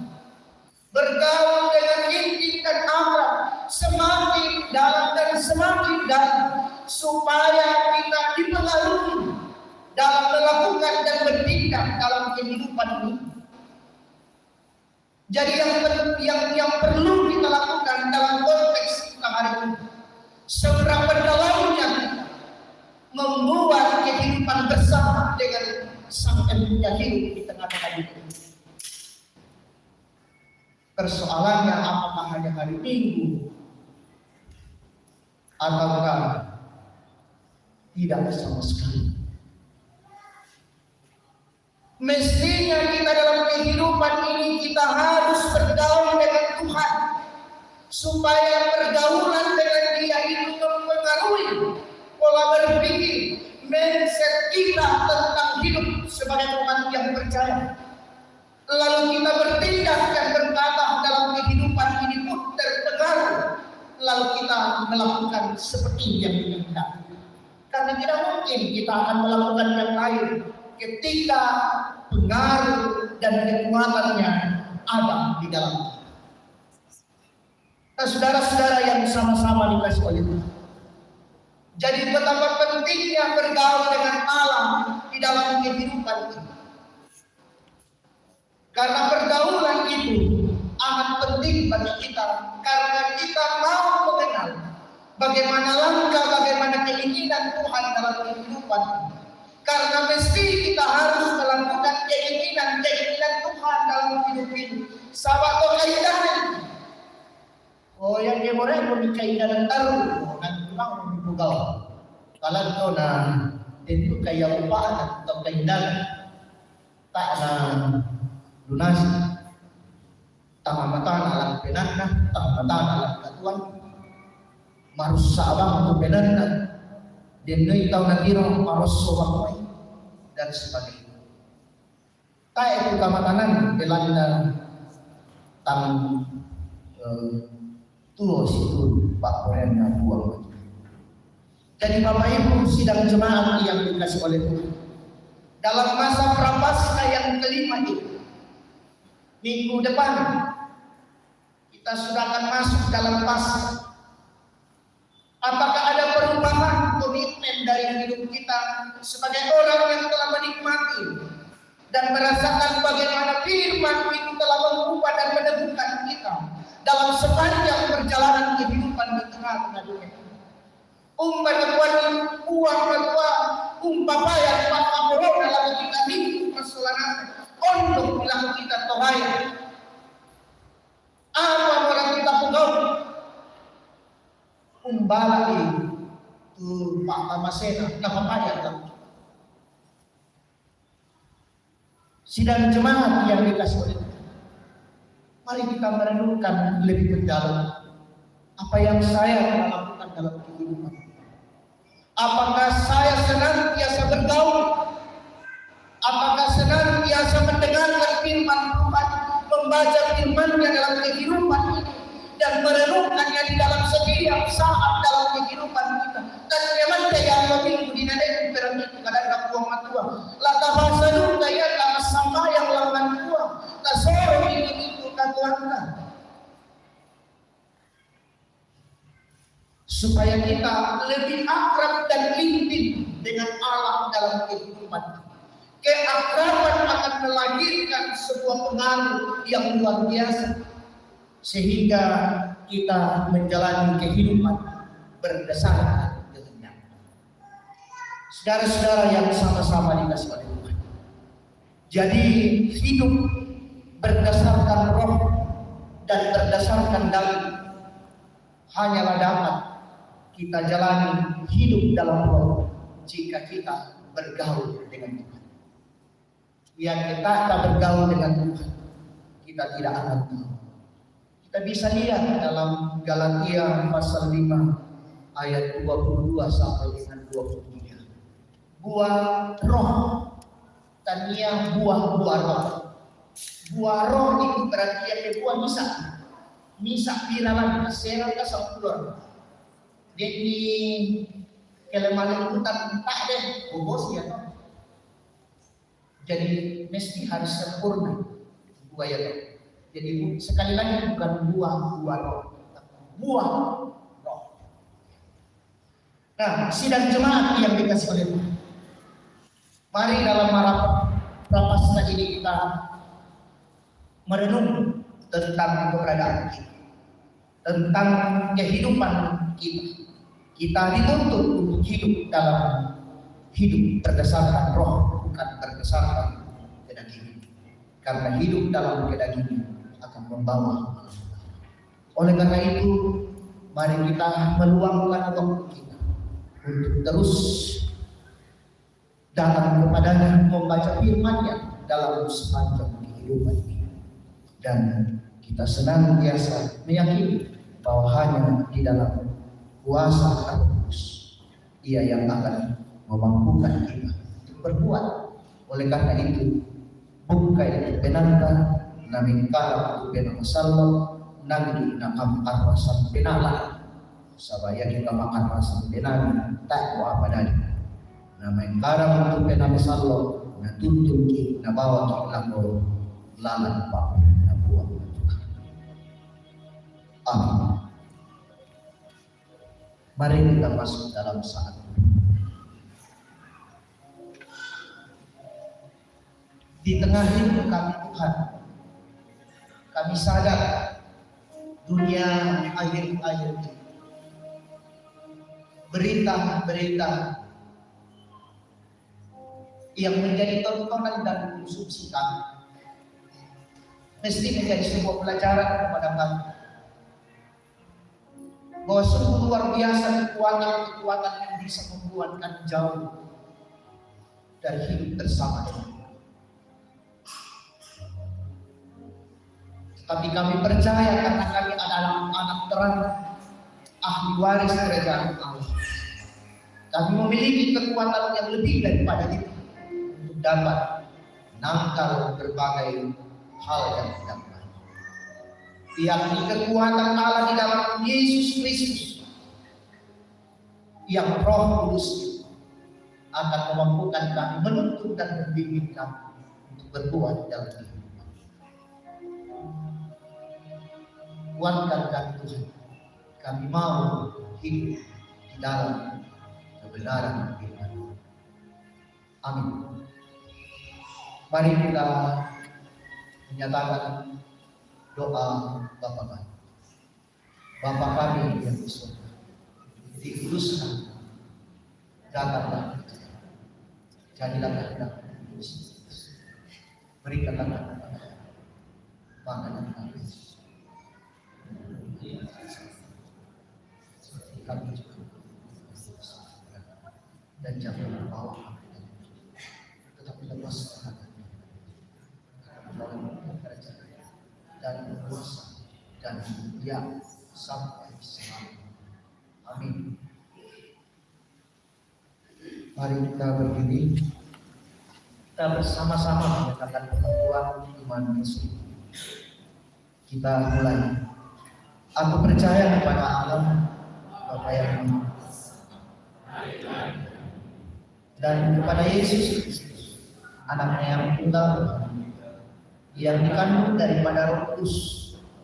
bergaul dengan inti dan amal semakin dalam dan semakin dalam, supaya kita dipengaruhi dalam melakukan dan bertindak dalam kehidupan ini. Jadi yang perlu kita lakukan dalam konteks kita hari ini, seberapa dalamnya kita membuat kehidupan bersama dengan Sang Pencipta hidup di tengah-tengah kita. Persoalannya apakah hanya hari Minggu ataukah tidak sama sekali? Mestinya kita dalam kehidupan ini kita harus bergaul dengan Tuhan, supaya pergaulan dengan Dia itu mempengaruhi pola berpikir, mindset kita tentang hidup sebagai umat yang percaya. Lalu kita bertindak dan berkata dalam kehidupan ini pun terpengaruh, lalu kita melakukan seperti yang dikehendaki. Karena tidak mungkin kita akan melakukan yang lain ketika pengaruh dan kekuatannya ada di dalam kita. Nah, saudara-saudara yang sama-sama dikasih oleh Tuhan, jadi betapa pentingnya bergaul dengan Allah di dalam kehidupan kita. Karena pergaulan itu amat penting bagi kita, karena kita mau mengenal bagaimana langkah, bagaimana keinginan Tuhan dalam kehidupan kita. Karena mesti kita harus melakukan keinginan Tuhan dalam hidup ini. Sahabat kaitannya, oh yang dia boleh kaitan taruh, nanti pulang dibugal. Kalau kau tentu kayak upah atau kaitan. tak na lunasi tamamatan alam penanna tamamatan alam katuan marus sabang untuk penanna denoi tau natiro marus sobang dan sebagainya. Tak itu kamatanan belanda tang tulo situ Pak Korena buang. Jadi Bapak Ibu sidang jemaat yang dikasih oleh Tuhan, dalam masa Prapaskah yang kelima ini, minggu depan kita sudah akan masuk dalam Paskah. Apakah ada perubahan komitmen dari hidup kita sebagai orang yang telah menikmati dan merasakan bagaimana firman itu telah mengubah dan meneguhkan kita dalam sepanjang perjalanan kehidupan di tengah-tengah dunia. Uang matua, papaya, corona lalu kita minggu persoalan untuk melakukan kita tohaya. Apa orang kita pegau? Balai tu Pak Tamasena, papaya tak. Sidang jemaat yang dikasih oleh Tuhan, mari kita merenungkan lebih mendalam apa yang saya lakukan dalam kehidupan. Apakah saya senantiasa bergaul? Apakah senantiasa mendengarkan firman Tuhan, membaca firman-Nya dalam kehidupan ini dan merenungkannya di dalam setiap saat dalam kehidupan kita? Dan memang yang lebih dinadai berang itu kadang kapuang matua. Lata bahasa juga ya lama sama yang lawan tua. Kasoro ini itu katuankan. Supaya kita lebih akrab dan intim dengan Allah dalam kehidupan. Keakraban akan melahirkan sebuah pengaruh yang luar biasa sehingga kita menjalani kehidupan berdasarkan kehendak. Saudara-saudara yang sama-sama dikasih oleh Tuhan. Jadi hidup berdasarkan roh dan berdasarkan dalil hanyalah dapat kita jalani hidup dalam roh jika kita bergaul dengan Tuhan. Yang kita tak bergaul dengan Tuhan, kita tidak akan tahu. Kita bisa lihat dalam Galatia pasal 5 ayat 22 sampai dengan 23. Buah roh, tania buah roh. Buah roh itu berarti yang buah misa piralan serang kesampurna. Jadi kelemahan hutan tak deh bobos ya. Jadi mesti harus sempurna buah ya. Jadi sekali lagi bukan buah roh, buah roh. Nah, sidang jemaat yang dikasih oleh Tuhan, mari dalam Prapaskah ini kita merenung tentang keberadaan kita, tentang kehidupan kita. Kita dituntut untuk hidup dalam hidup berdasarkan roh, bukan berdasarkan kedagingan. Karena hidup dalam kedagingan akan membawa. Oleh karena itu, mari kita meluangkan waktu kita untuk terus datang kepadanya, membaca firman-Nya dalam sepanjang kehidupan ini. Dan kita senantiasa meyakini bahwa hanya di dalam kuasa Roh Kudus Ia yang akan memampukan kita untuk berbuat. Oleh karena itu, bukai benanta namin kara benang sallo nanggi nakam arwasan benala sabaya kita makan rasan benami tak ko apa dali namin kara untuk benang sallo na tuntun ki na bawa ki lako lalan pa na buang na Tuhan. Amin. Mari kita masuk dalam saat di tengah hidup kami Tuhan. Kami sadar dunia akhir-akhir ini berita-berita yang menjadi tontonan dan konsumsi kami mesti menjadi sebuah pelajaran kepada kami bahwa sungguh luar biasa kekuatan yang bisa membuat kami jauh dari hidup bersama dengan Tapi kami percaya karena kami adalah anak terang, ahli waris kerajaan Allah. Kami memiliki kekuatan yang lebih daripada itu untuk dapat menangkal berbagai hal yang tidak baik. Yakni kekuatan Allah di dalam Yesus Kristus yang Roh Kudus akan memampukan kami, menuntun dan membimbing kami untuk berbuat dalam kehidupan. Kuatkan kami Tuhan, kami mau hidup di dalam kebenaran firman. Amin. Mari kita menyatakan doa Bapa kami. Bapa kami yang di surga, dikuduskan, datanglah, jadilah kehendak-Mu. Berikanlah kepada kami makanan kami. Kami juga dan jangan membawa kami, tetapi lepaskan dalam kerajaan dan kuasa dan mulia sampai selamanya. Amin. Mari kita berdiri, kita bersama-sama menyatakan pengakuan iman Yesus. Kita mulai. Aku percaya kepada Allah Bapa yang Maha Kuasa dan kepada Yesus Kristus, Anaknya yang tunggal Tuhan, yang dikandung daripada Roh Kudus,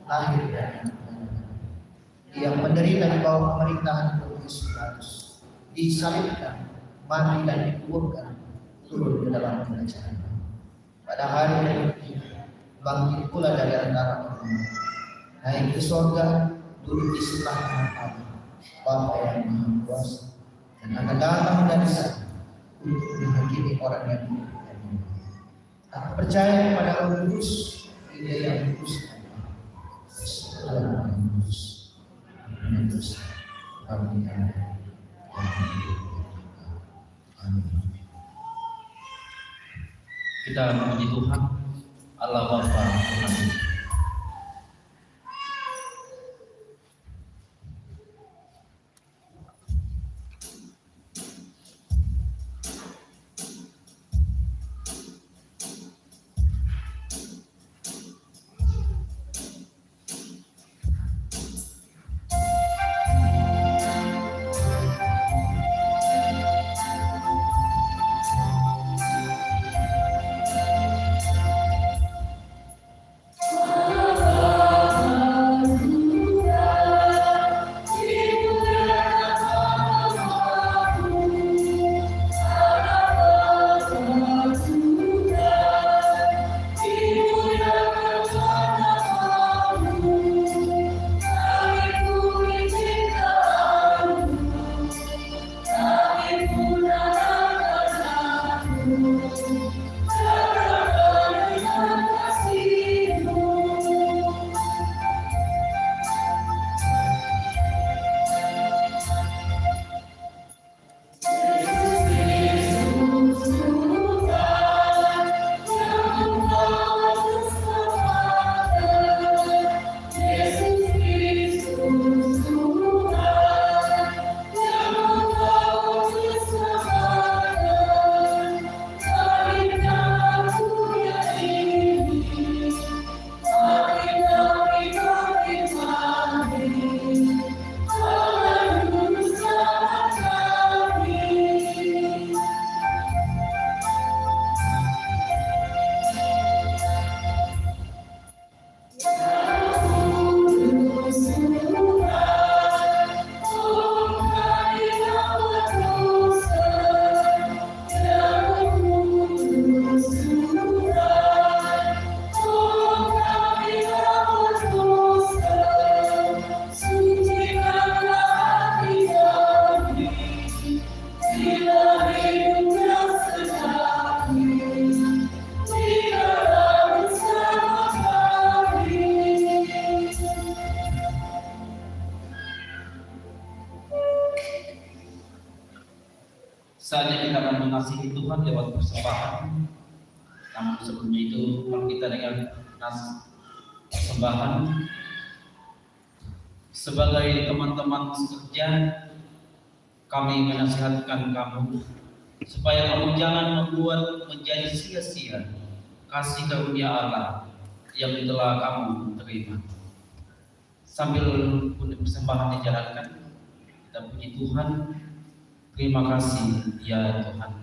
lahir dari anak wanita, yang menderita di bawah pemerintahan Pontius Pilatus, disalibkan, mati dan dikuburkan, turun ke dalam kerajaan. Pada hari yang ketiga, bangkit pula dari antara orang mati, naik ke surga, duduk di sebelah kanan Allah, Bapa yang Maha Kuasa, dan akan datang dari sana untuk menghakimi orang yang hidup dan mati. Aku percaya kepada Roh Kudus, ide yang kudus dan Allah yang kudus, menentus kami yang amin. Kita memuji Tuhan Allah Bapa. Amin. Saatnya kita akan mengasihi Tuhan lewat persembahan. Namun sebelumnya itu, mari kita dengan nas persembahan sebagai teman-teman sekerja. Kami menasihatkan kamu supaya kamu jangan membuat menjadi sia-sia kasih karunia Allah yang telah kamu terima. Sambil persembahan dijalankan, kita puji Tuhan. Terima kasih ya Tuhan.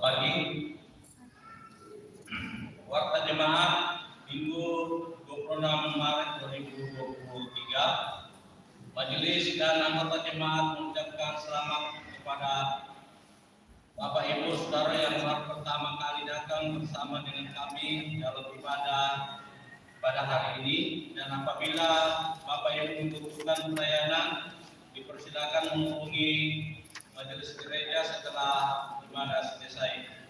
pagi. Warta jemaat Minggu 26 Maret 2023. Majelis dan anggota jemaat mengucapkan selamat kepada Bapak Ibu Saudara yang baru pertama kali datang bersama dengan kami dalam ibadah pada hari ini. Dan apabila Bapak Ibu membutuhkan pelayanan, dipersilakan menghubungi majelis gereja setelah ibadah selesai.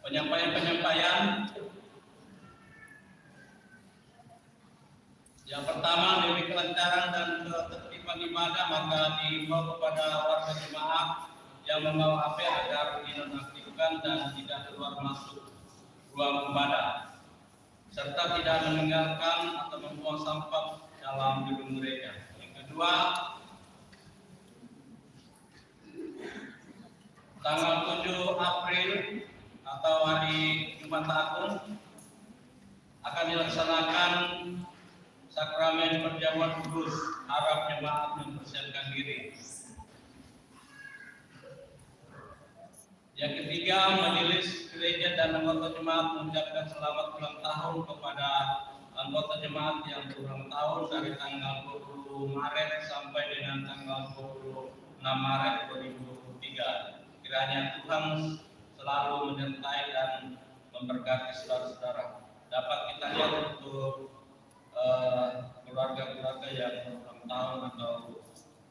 Penyampaian yang pertama, demi kelancaran dan ketertiban ibadah, maka diimbau kepada warga jemaat yang membawa HP agar dinonaktifkan dan tidak keluar masuk ruang ibadah, serta tidak meninggalkan atau membuang sampah dalam gedung gereja. Yang kedua, tanggal 7 April atau hari Jumat Agung akan dilaksanakan sakramen perjamuan kudus. Harap jemaat mempersiapkan diri. Yang ketiga, majelis gereja dan anggota jemaat mengucapkan selamat ulang tahun kepada anggota jemaat yang berulang tahun dari tanggal 20 Maret sampai dengan tanggal 26 Maret 2023. Kiranya Tuhan selalu menyertai dan memberkati saudara-saudara. Dapat kita lihat untuk keluarga-keluarga yang berulang tahun atau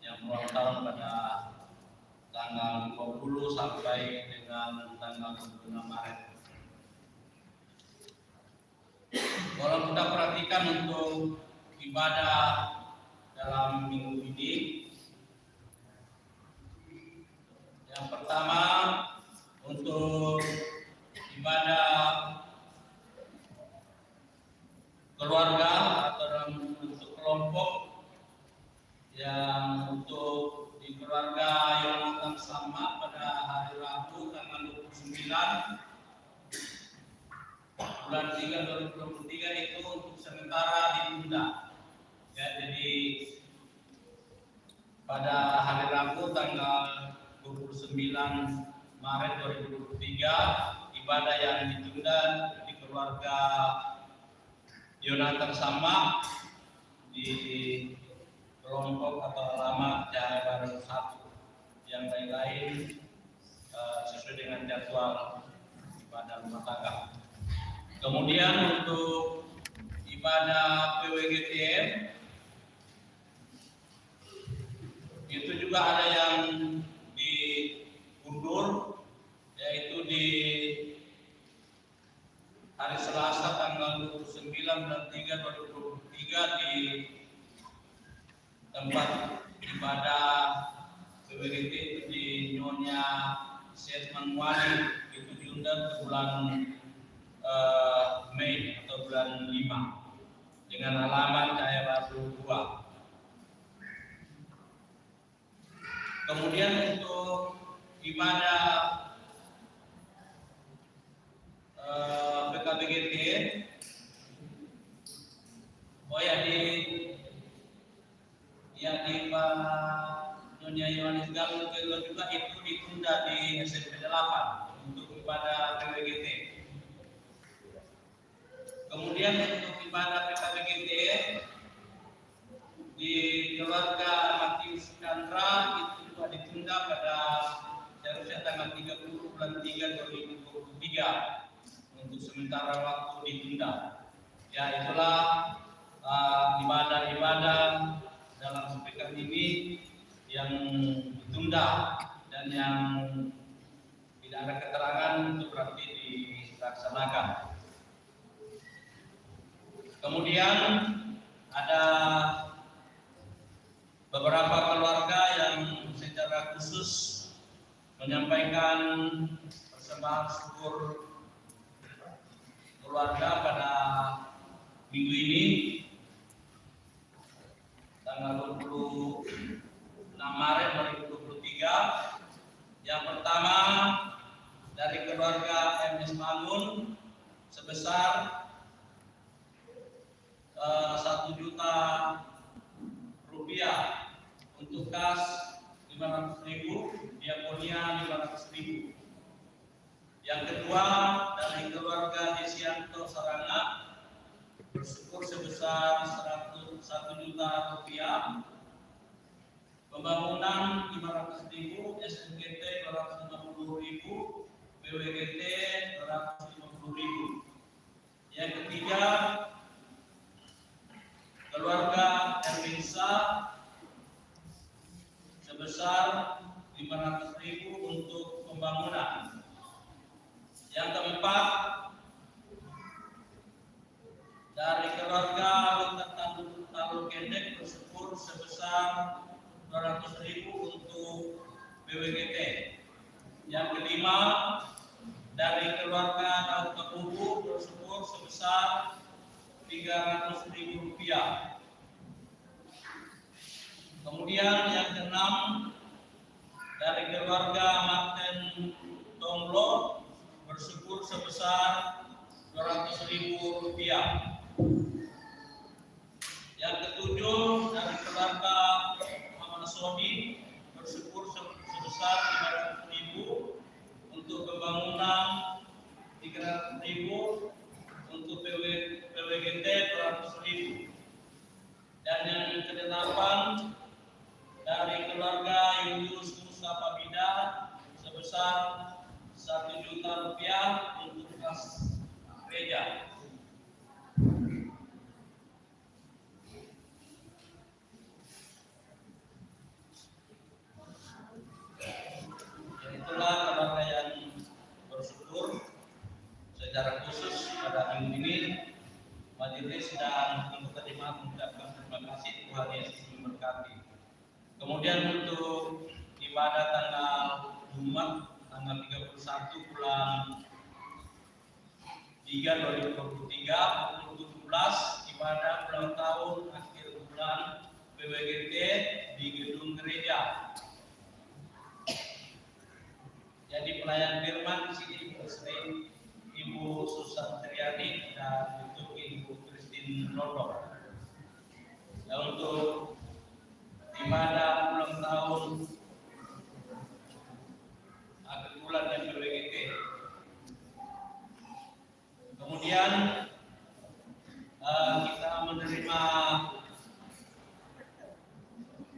yang berulang tahun pada tanggal 20 sampai dengan tanggal 26 Maret. Kalau kita perhatikan untuk ibadah dalam minggu ini, yang pertama untuk ibadah keluarga atau dalam bentuk kelompok, yang untuk di keluarga Yonatan Sama pada hari Rabu tanggal 29 bulan 3 2023 itu untuk sementara ditunda. Ya, jadi pada hari Rabu tanggal 29 Maret 2023 ibadah yang ditunda di keluarga Yonatan Sama di kelompok atau alamat Cahaya Baru 1. Yang lain-lain sesuai dengan jadwal ibadah rumah tangga. Kemudian untuk ibadah PWGTM itu juga ada yang diundur, yaitu di hari Selasa tanggal 29 bulan 3 2023 di tempat ibadah PWGT itu di Nyonya Setman Wali, itu diundang ke bulan Mei atau bulan 5 dengan alamat Cahaya Baru 2. Kemudian untuk ibadah PKBGT, di Nyonya Yohanes Galuh juga itu ditunda di SMP 8 untuk ibadah PKBGT. Kemudian untuk ibadah PKBGT di keluarga Matius Chandra itu juga ditunda pada seharusnya tanggal 30 bulan 3 2023 untuk sementara waktu ditunda. Ya, itulah ibadah-ibadah dalam sepekan ini yang ditunda dan yang tidak ada keterangan itu berarti dilaksanakan. Kemudian ada beberapa keluarga yang secara khusus menyampaikan persembahan syukur keluarga pada minggu ini tanggal 26 Maret 2023. Yang pertama dari keluarga MS Mangun sebesar 1 juta rupiah kas 500.000, diakonia 500.000. Yang kedua dari keluarga Desianto Saranga bersyukur sebesar 1 juta rupiah. Pembangunan 500.000, SMGT 250.000, BWGT 250.000. Yang ketiga keluarga Erwinsa sebesar 500.000 untuk pembangunan. Yang keempat dari keluarga Talur Kendek bersyukur sebesar 200.000 untuk BWGT. Yang kelima dari keluarga Daud Kepubu bersyukur sebesar 300.000 rupiah. Kemudian yang keenam dari keluarga Martin Tonglo bersyukur sebesar 200.000 rupiah. Yang ketujuh dari keluarga Muhammad Sodi bersyukur sebesar 500.000 untuk pembangunan, 300.000 untuk PWGT 200.000. Dan yang kedelapan dari keluarga Yunus Mustafa Bida sebesar 1 juta rupiah untuk kas gereja. Itulah keluarga yang bersyukur. Secara khusus pada minggu ini majelis dan anggota jemaat mengucapkan terima kasih, Tuhan Yesus memberkati. Kemudian untuk ibadah tanggal Jumat tanggal 31 bulan 3 2023 pukul 17 ibadah ulang tahun akhir bulan PWGT di gedung gereja. Jadi pelayan firman di sini bersama Ibu Susan Triani dan untuk Ibu Christine Lodok. Dan untuk ibadah ulang tahun akhir bulan dan PWGT. Kemudian kita menerima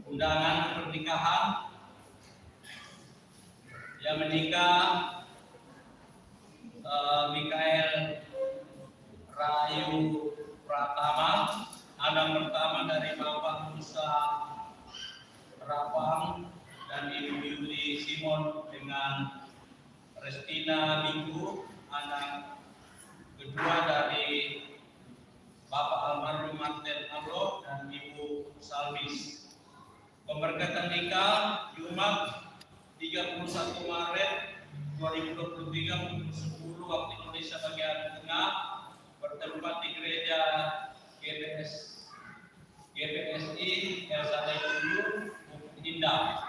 undangan pernikahan yang menikah Mikael Rayu Pratama, anak pertama dari Bapak Musa Rapang dan Ibu Yuli Simon dengan Restina Minggu, anak kedua dari Bapak almarhum Martin Allo dan Ibu Salmis. Pemberkatan nikah Jumat 31 Maret 2023 pukul 10 waktu Indonesia bagian tengah bertempat di gereja GPSI Elsada Tujuh Bukit Indah.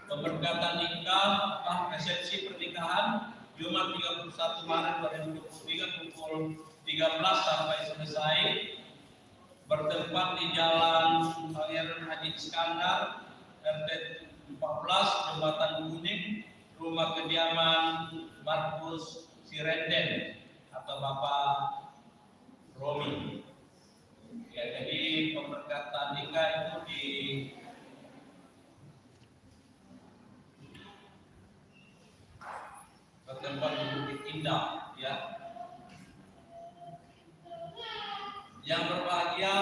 Pemberkatan nikah resepsi pernikahan Jumat 31 Maret 2023 pukul 13 sampai selesai bertempat di Jalan Pangeran Haji Iskandar RT 14 Jembatan Kuning, rumah kediaman Markus Sirenden atau Bapak Romi. Ya, jadi pemberkatan nikah itu di bertempat di Bukit Indah, ya. Yang berbahagia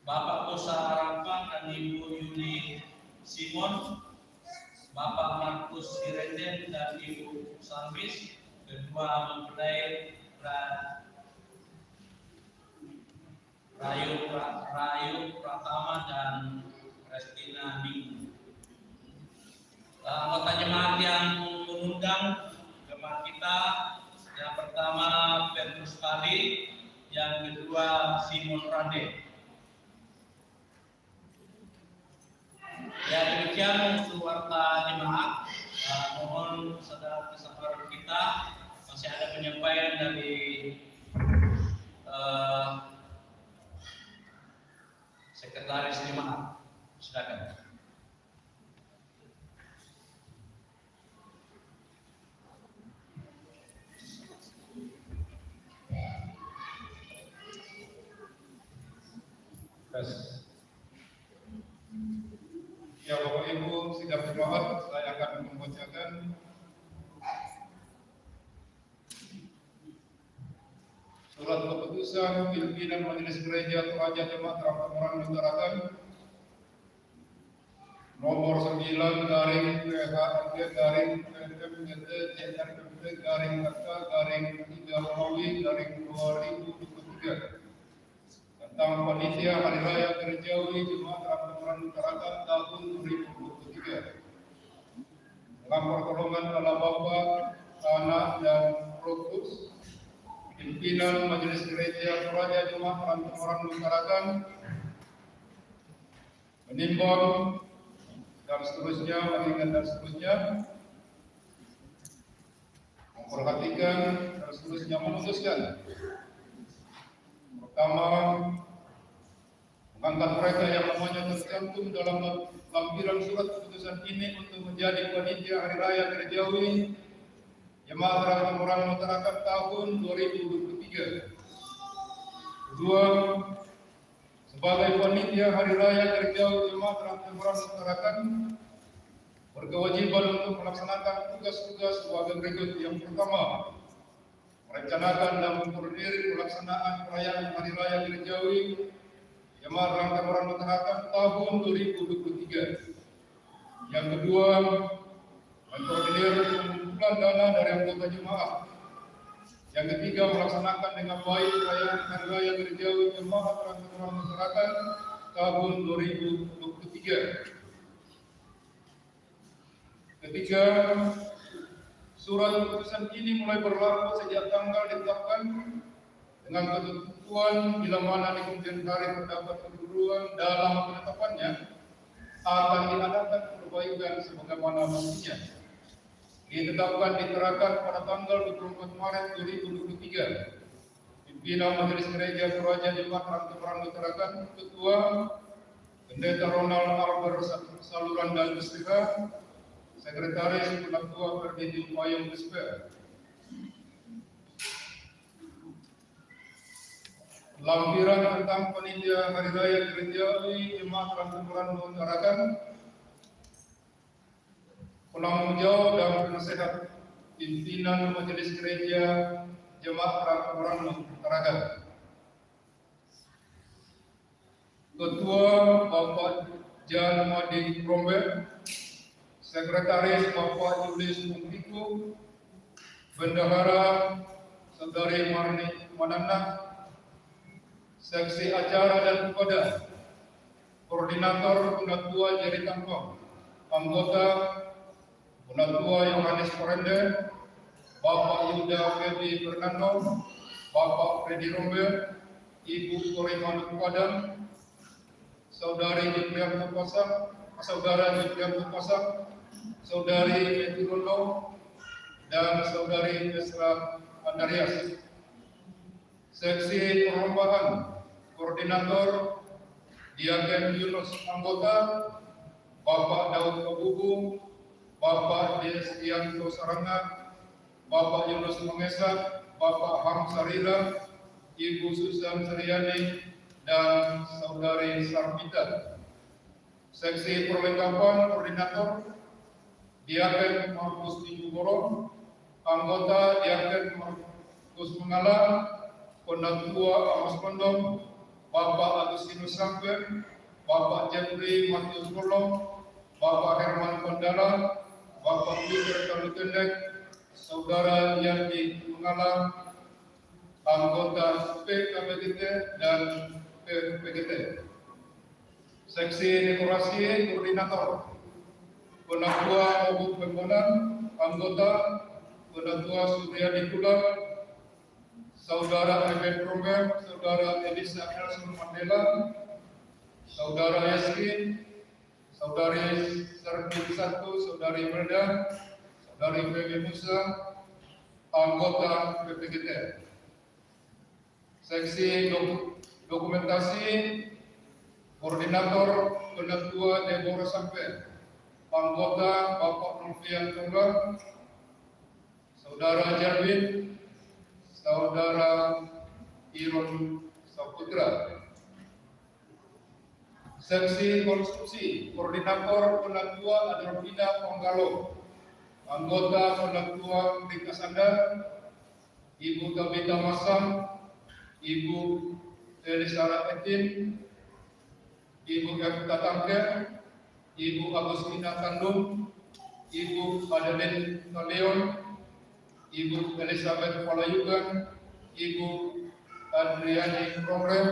Bapak Musa Harapan dan Ibu Yuli Simon, Bapak Markus Sirenden dan Ibu Salmis, kedua mempelai Rayu Pratama dan Restina Minggu. Anggota jemaat yang mengundang jemaat kita, yang pertama Petrus Kali, yang kedua Simon Rande. Ya, demikian untuk warta jemaat. Mohon saudara kesabaran kita, masih ada penyampaian dari Sekretaris Jemaat. Silakan. Ya Bapak Ibu sidang jemaat, saya akan membacakan surat keputusan pimpinan Majelis Gereja Toraja Jemaat Terang-Terangan Utarakan nomor 9 garing PHRG garing PMGT JRMP garing KK garing 3 Romawi garing 2023 tentang panitia Hari Raya Gerejawi Jemaat Terang-Terangan Utarakan tahun 2023 dengan pertolongan Allah Bapa, Anak dan Roh Kudus. Pimpinan Majelis Gereja Toraja Jemaat Terang-Terangan Utarakan menimbang dan seterusnya, mengingat dan seterusnya, memperhatikan dan seterusnya, memutuskan. Pertama, mengangkat mereka yang namanya tercantum dalam lampiran surat keputusan ini untuk menjadi panitia Hari Raya Gerejawi Jemaat Terang-Terangan Utarakan tahun 2023. Kedua, sebagai panitia Hari Raya Gerejawi Jemaat Terang-Terangan Utarakan berkewajiban untuk melaksanakan tugas-tugas sebagai berikut. Yang pertama, merencanakan dan mengkoordinir pelaksanaan perayaan Hari Raya Gerejawi Jemaat Terang-Terangan Utarakan tahun 2023. Yang kedua, mengkoordinir pengumpulan dana dari anggota jemaat. Yang ketiga, melaksanakan dengan baik perayaan Hari Raya Gerejawi Jemaat Terang-Terangan Utarakan tahun 2023. Ketiga, surat keputusan ini mulai berlaku sejak tanggal ditetapkan dengan ketentuan bila mana di kemudian hari terdapat keburuan dalam penetapannya akan diadakan perbaikan sebagaimana mestinya. Ditetapkan diterakan pada tanggal 24 Maret 2023. Pimpinan Majelis Gereja Toraja Jemaat Terang-Terangan Utarakan, Ketua Pendeta Ronald Arber Saluran dan Bestika, Sekretaris Ketua Perdidi Payung Besper. Lampiran tentang panitia Hari Raya Gerejawi Jemaat Terang-Terangan Utarakan, penanggung jawab dan penasehat pimpinan Majelis Gereja Jemaat Terang-Terangan Utarakan. Ketua Bapak Jan Madi Rombe, Sekretaris Bapak Julius Mungkiku, Bendahara Saudari Marni Manana, Seksi Acara dan Kepada, Koordinator Penatua Jerry Tangkong, Anggota Penatua Yohanes Korende, Bapak Yuda Feby Fernando, Bapak Freddy Rombe, Ibu Korimanu Padang, Saudari Julianto Pasang, Saudara Julianto Pasang, Saudari Eti Rondo, dan Saudari Esra Andarias. Seksi Perlombaan, Koordinator Diaken Yunus Anggota, Bapak Daud Kabubung, Bapak Desianto Saranga, Bapak Yunus Mengesak, Bapak Ham Sarira, Ibu Susan Sariani, dan Saudari Sarmita. Seksi Perlengkapan, Koordinator Diaken Markus Minggu, Anggota Diaken Markus Mengala, Penatua Amos Kondom, Bapak Agustinus Sangker, Bapak Jeffrey Matius Kolom, Bapak Herman Kondala, Bapak Peter Kalukendek, Saudara Yandi Mengala, anggota PKPGT dan PPGT. Seksi Dekorasi Koordinator Penatua Obuk Pembonan, anggota Penatua Suryadi Kula, Saudara Eben Romber, Saudara Elisa Nelson Mandela, Saudara Yasmin, Saudari Serpil Satu, Saudari Melda, Saudari Feby Musa, anggota PPGT. Seksi Dokumentasi Koordinator Penatua Deborah Sampai, anggota Bapak Novian Tunggal, Saudara Jarwin, Saudara Iron Saputra. Seksi Konstruksi, Koordinator Penatua Adrofina Ponggalo, anggota Penatua Rika Sandar, Ibu Tabita Masam, Ibu Elisara Etin, Ibu Evita Tangke, Ibu Agustina Tandung, Ibu Adeline Leon, Ibu Elizabeth Palayugan, Ibu Adriani Romrem,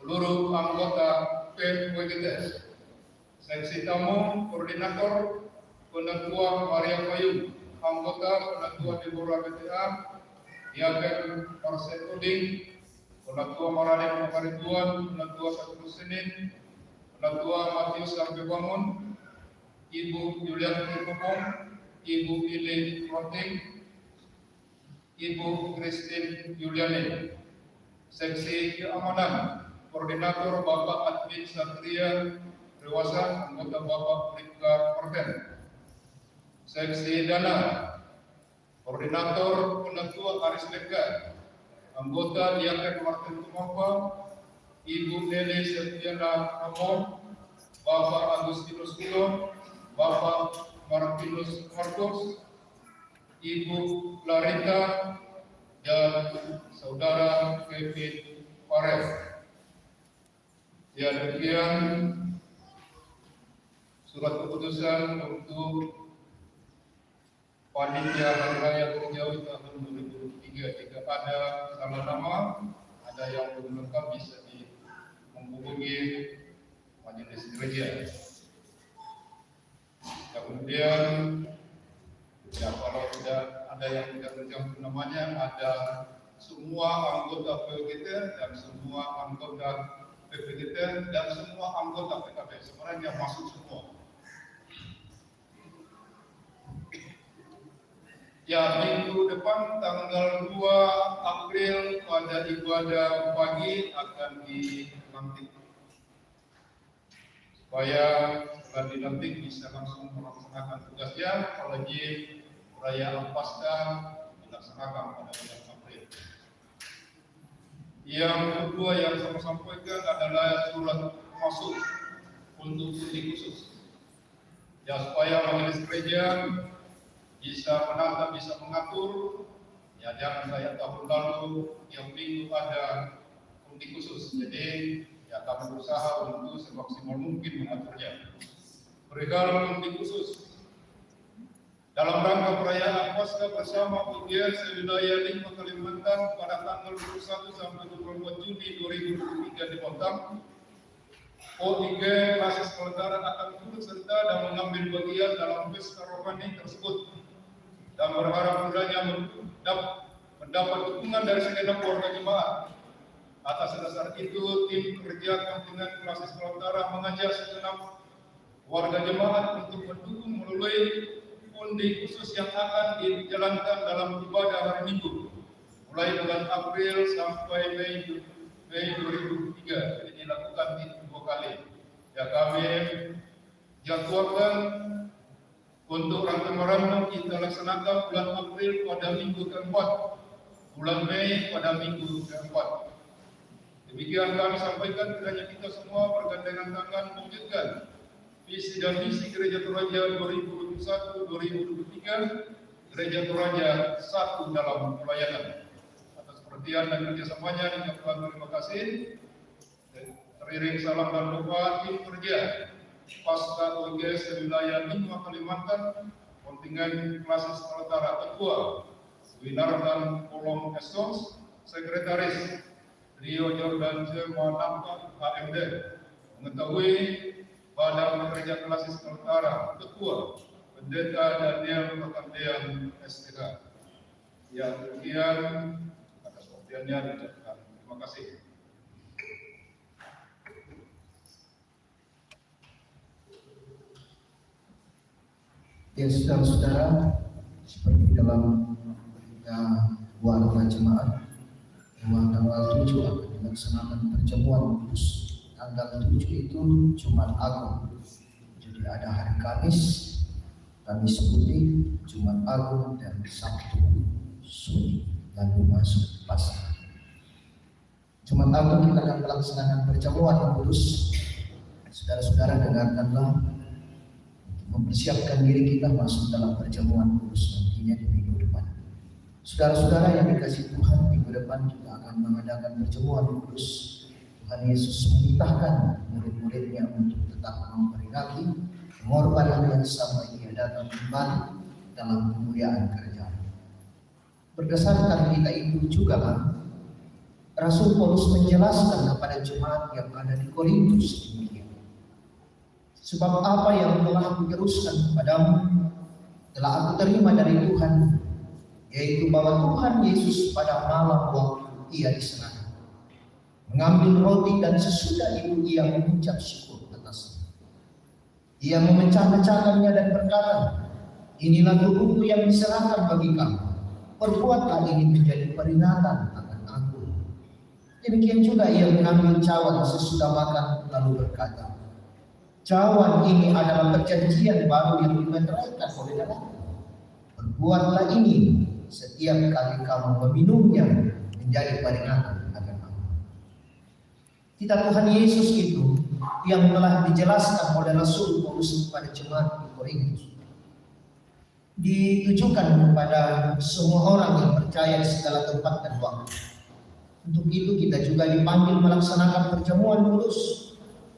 seluruh anggota PWGTS. Seksi tamu, Koordinator Penatua Maria Payung, anggota Penatua Deborah BTA, Diaken Marcel Oding, Penatua Maraden Makarituan, Penatua Petrus Senin, Penatua Matius Sampai Bangun, Ibu Julian Kupong, Ibu Ili Roting, Ibu Christine Juliani. Seksi keamanan, Koordinator Bapak Admin Satria Dewasa, anggota Bapak Rika Perten. Seksi dana, Koordinator Penatua Aris Leka, anggota Diaken Martin Tumapa, Ibu Nele Setiana Amon, Bapak Agustinus Kulo, Bapak Martinus Marcos, Ibu Clarita, dan Saudara Kevin Farel. Ya, demikian surat keputusan untuk Panitia Hari Raya Kerjawi tahun 2023. Jika ada salah nama, ada yang belum lengkap, bisa menghubungi majelis gereja. Kemudian, ya kalau tidak ada yang tidak tercantum namanya, ada semua anggota PWGT dan semua anggota PPGT dan semua anggota PKB sebenarnya masuk semua. Ya, minggu depan tanggal 2 April pada ibadah pagi akan dilantik. Supaya setelah dilantik bisa langsung melaksanakan tugasnya, apalagi perayaan Paskah dilaksanakan pada bulan April. Yang kedua yang saya sampaikan adalah surat masuk untuk studi khusus. Ya, supaya majelis gereja bisa menata, bisa mengatur. Ya, jangan kayak tahun lalu yang minggu ada undi khusus. Jadi ya kami berusaha untuk semaksimal mungkin mengaturnya. Perihal undi khusus dalam rangka perayaan Paskah bersama UGS wilayah 5 Kalimantan pada tanggal 21 sampai 24 Juni 2023 di Batam, OIG Klasis Kelantaran akan turut serta dan mengambil bagian dalam pesta rohani tersebut dan berharap kiranya mendapat dukungan dari segenap keluarga jemaat. Atas dasar itu, tim kerja kontingen Klasis Kelantaran mengajak segenap warga jemaat untuk mendukung melalui undi khusus yang akan dijalankan dalam ibadah hari Minggu mulai bulan April sampai Mei 2023. Jadi dilakukan 2 kali. Ya, kami jadwalkan untuk rangka kita laksanakan bulan April pada minggu keempat, bulan Mei pada minggu keempat. Demikian kami sampaikan, kiranya kita semua bergandengan tangan mewujudkan visi dan misi Gereja Toraja 2021-2023, Gereja Toraja satu dalam pelayanan. Atas perhatian dan kerjasamanya diucapkan terima kasih. Teriring salam dan doa tim kerja Pasca OGS wilayah 5 Kalimantan, kontingen Klasis Kelantaran Ketua, Winardan Kolom Estos, Sekretaris Rio Jordan Jemanampa AMD, mengetahui Badan Gereja Klasis Kelantaran Ketua, Pendeta Daniel Pakandean STK. Ya, demikian atas perhatiannya diucapkan terima kasih. Ya, saudara-saudara, seperti dalam berita warga jemaat bahwa tanggal 7 akan dilaksanakan perjamuan kudus tanggal 7 itu Jumat Agung. Jadi ada hari Kamis, Kamis Putih, Jumat Agung, dan Sabtu Sunyi, lalu masuk Paskah. Jumat Agung kita akan melaksanakan perjamuan kudus. Saudara-saudara, dengarkanlah, mempersiapkan diri kita masuk dalam perjamuan kudus nantinya di minggu depan. Saudara-saudara yang dikasihi Tuhan, minggu depan kita akan mengadakan perjamuan kudus. Tuhan Yesus memerintahkan murid-muridnya untuk tetap memperingati pengorbanan yang sampai Ia datang kembali dalam kemuliaan kerajaan. Berdasarkan kita itu juga Rasul Paulus menjelaskan kepada jemaat yang ada di Korintus demikian. Sebab apa yang telah kuteruskan kepadamu telah aku terima dari Tuhan, yaitu bahwa Tuhan Yesus pada malam waktu Ia diserahkan, mengambil roti dan sesudah itu Ia mengucap syukur atasnya. Ia memecah-mecahkannya dan berkata, inilah tubuhku yang diserahkan bagi kamu. Perbuatlah ini menjadi peringatan akan aku. Demikian juga Ia mengambil cawan sesudah makan lalu berkata, cawan ini adalah perjanjian baru yang dimeteraikan oleh darahku. Perbuatlah ini setiap kali kamu meminumnya menjadi peringatan akan aku. Kita Tuhan Yesus itu yang telah dijelaskan oleh Rasul Paulus kepada jemaat di Korintus, ditujukan kepada semua orang yang percaya di segala tempat dan waktu. Untuk itu kita juga dipanggil melaksanakan perjamuan kudus,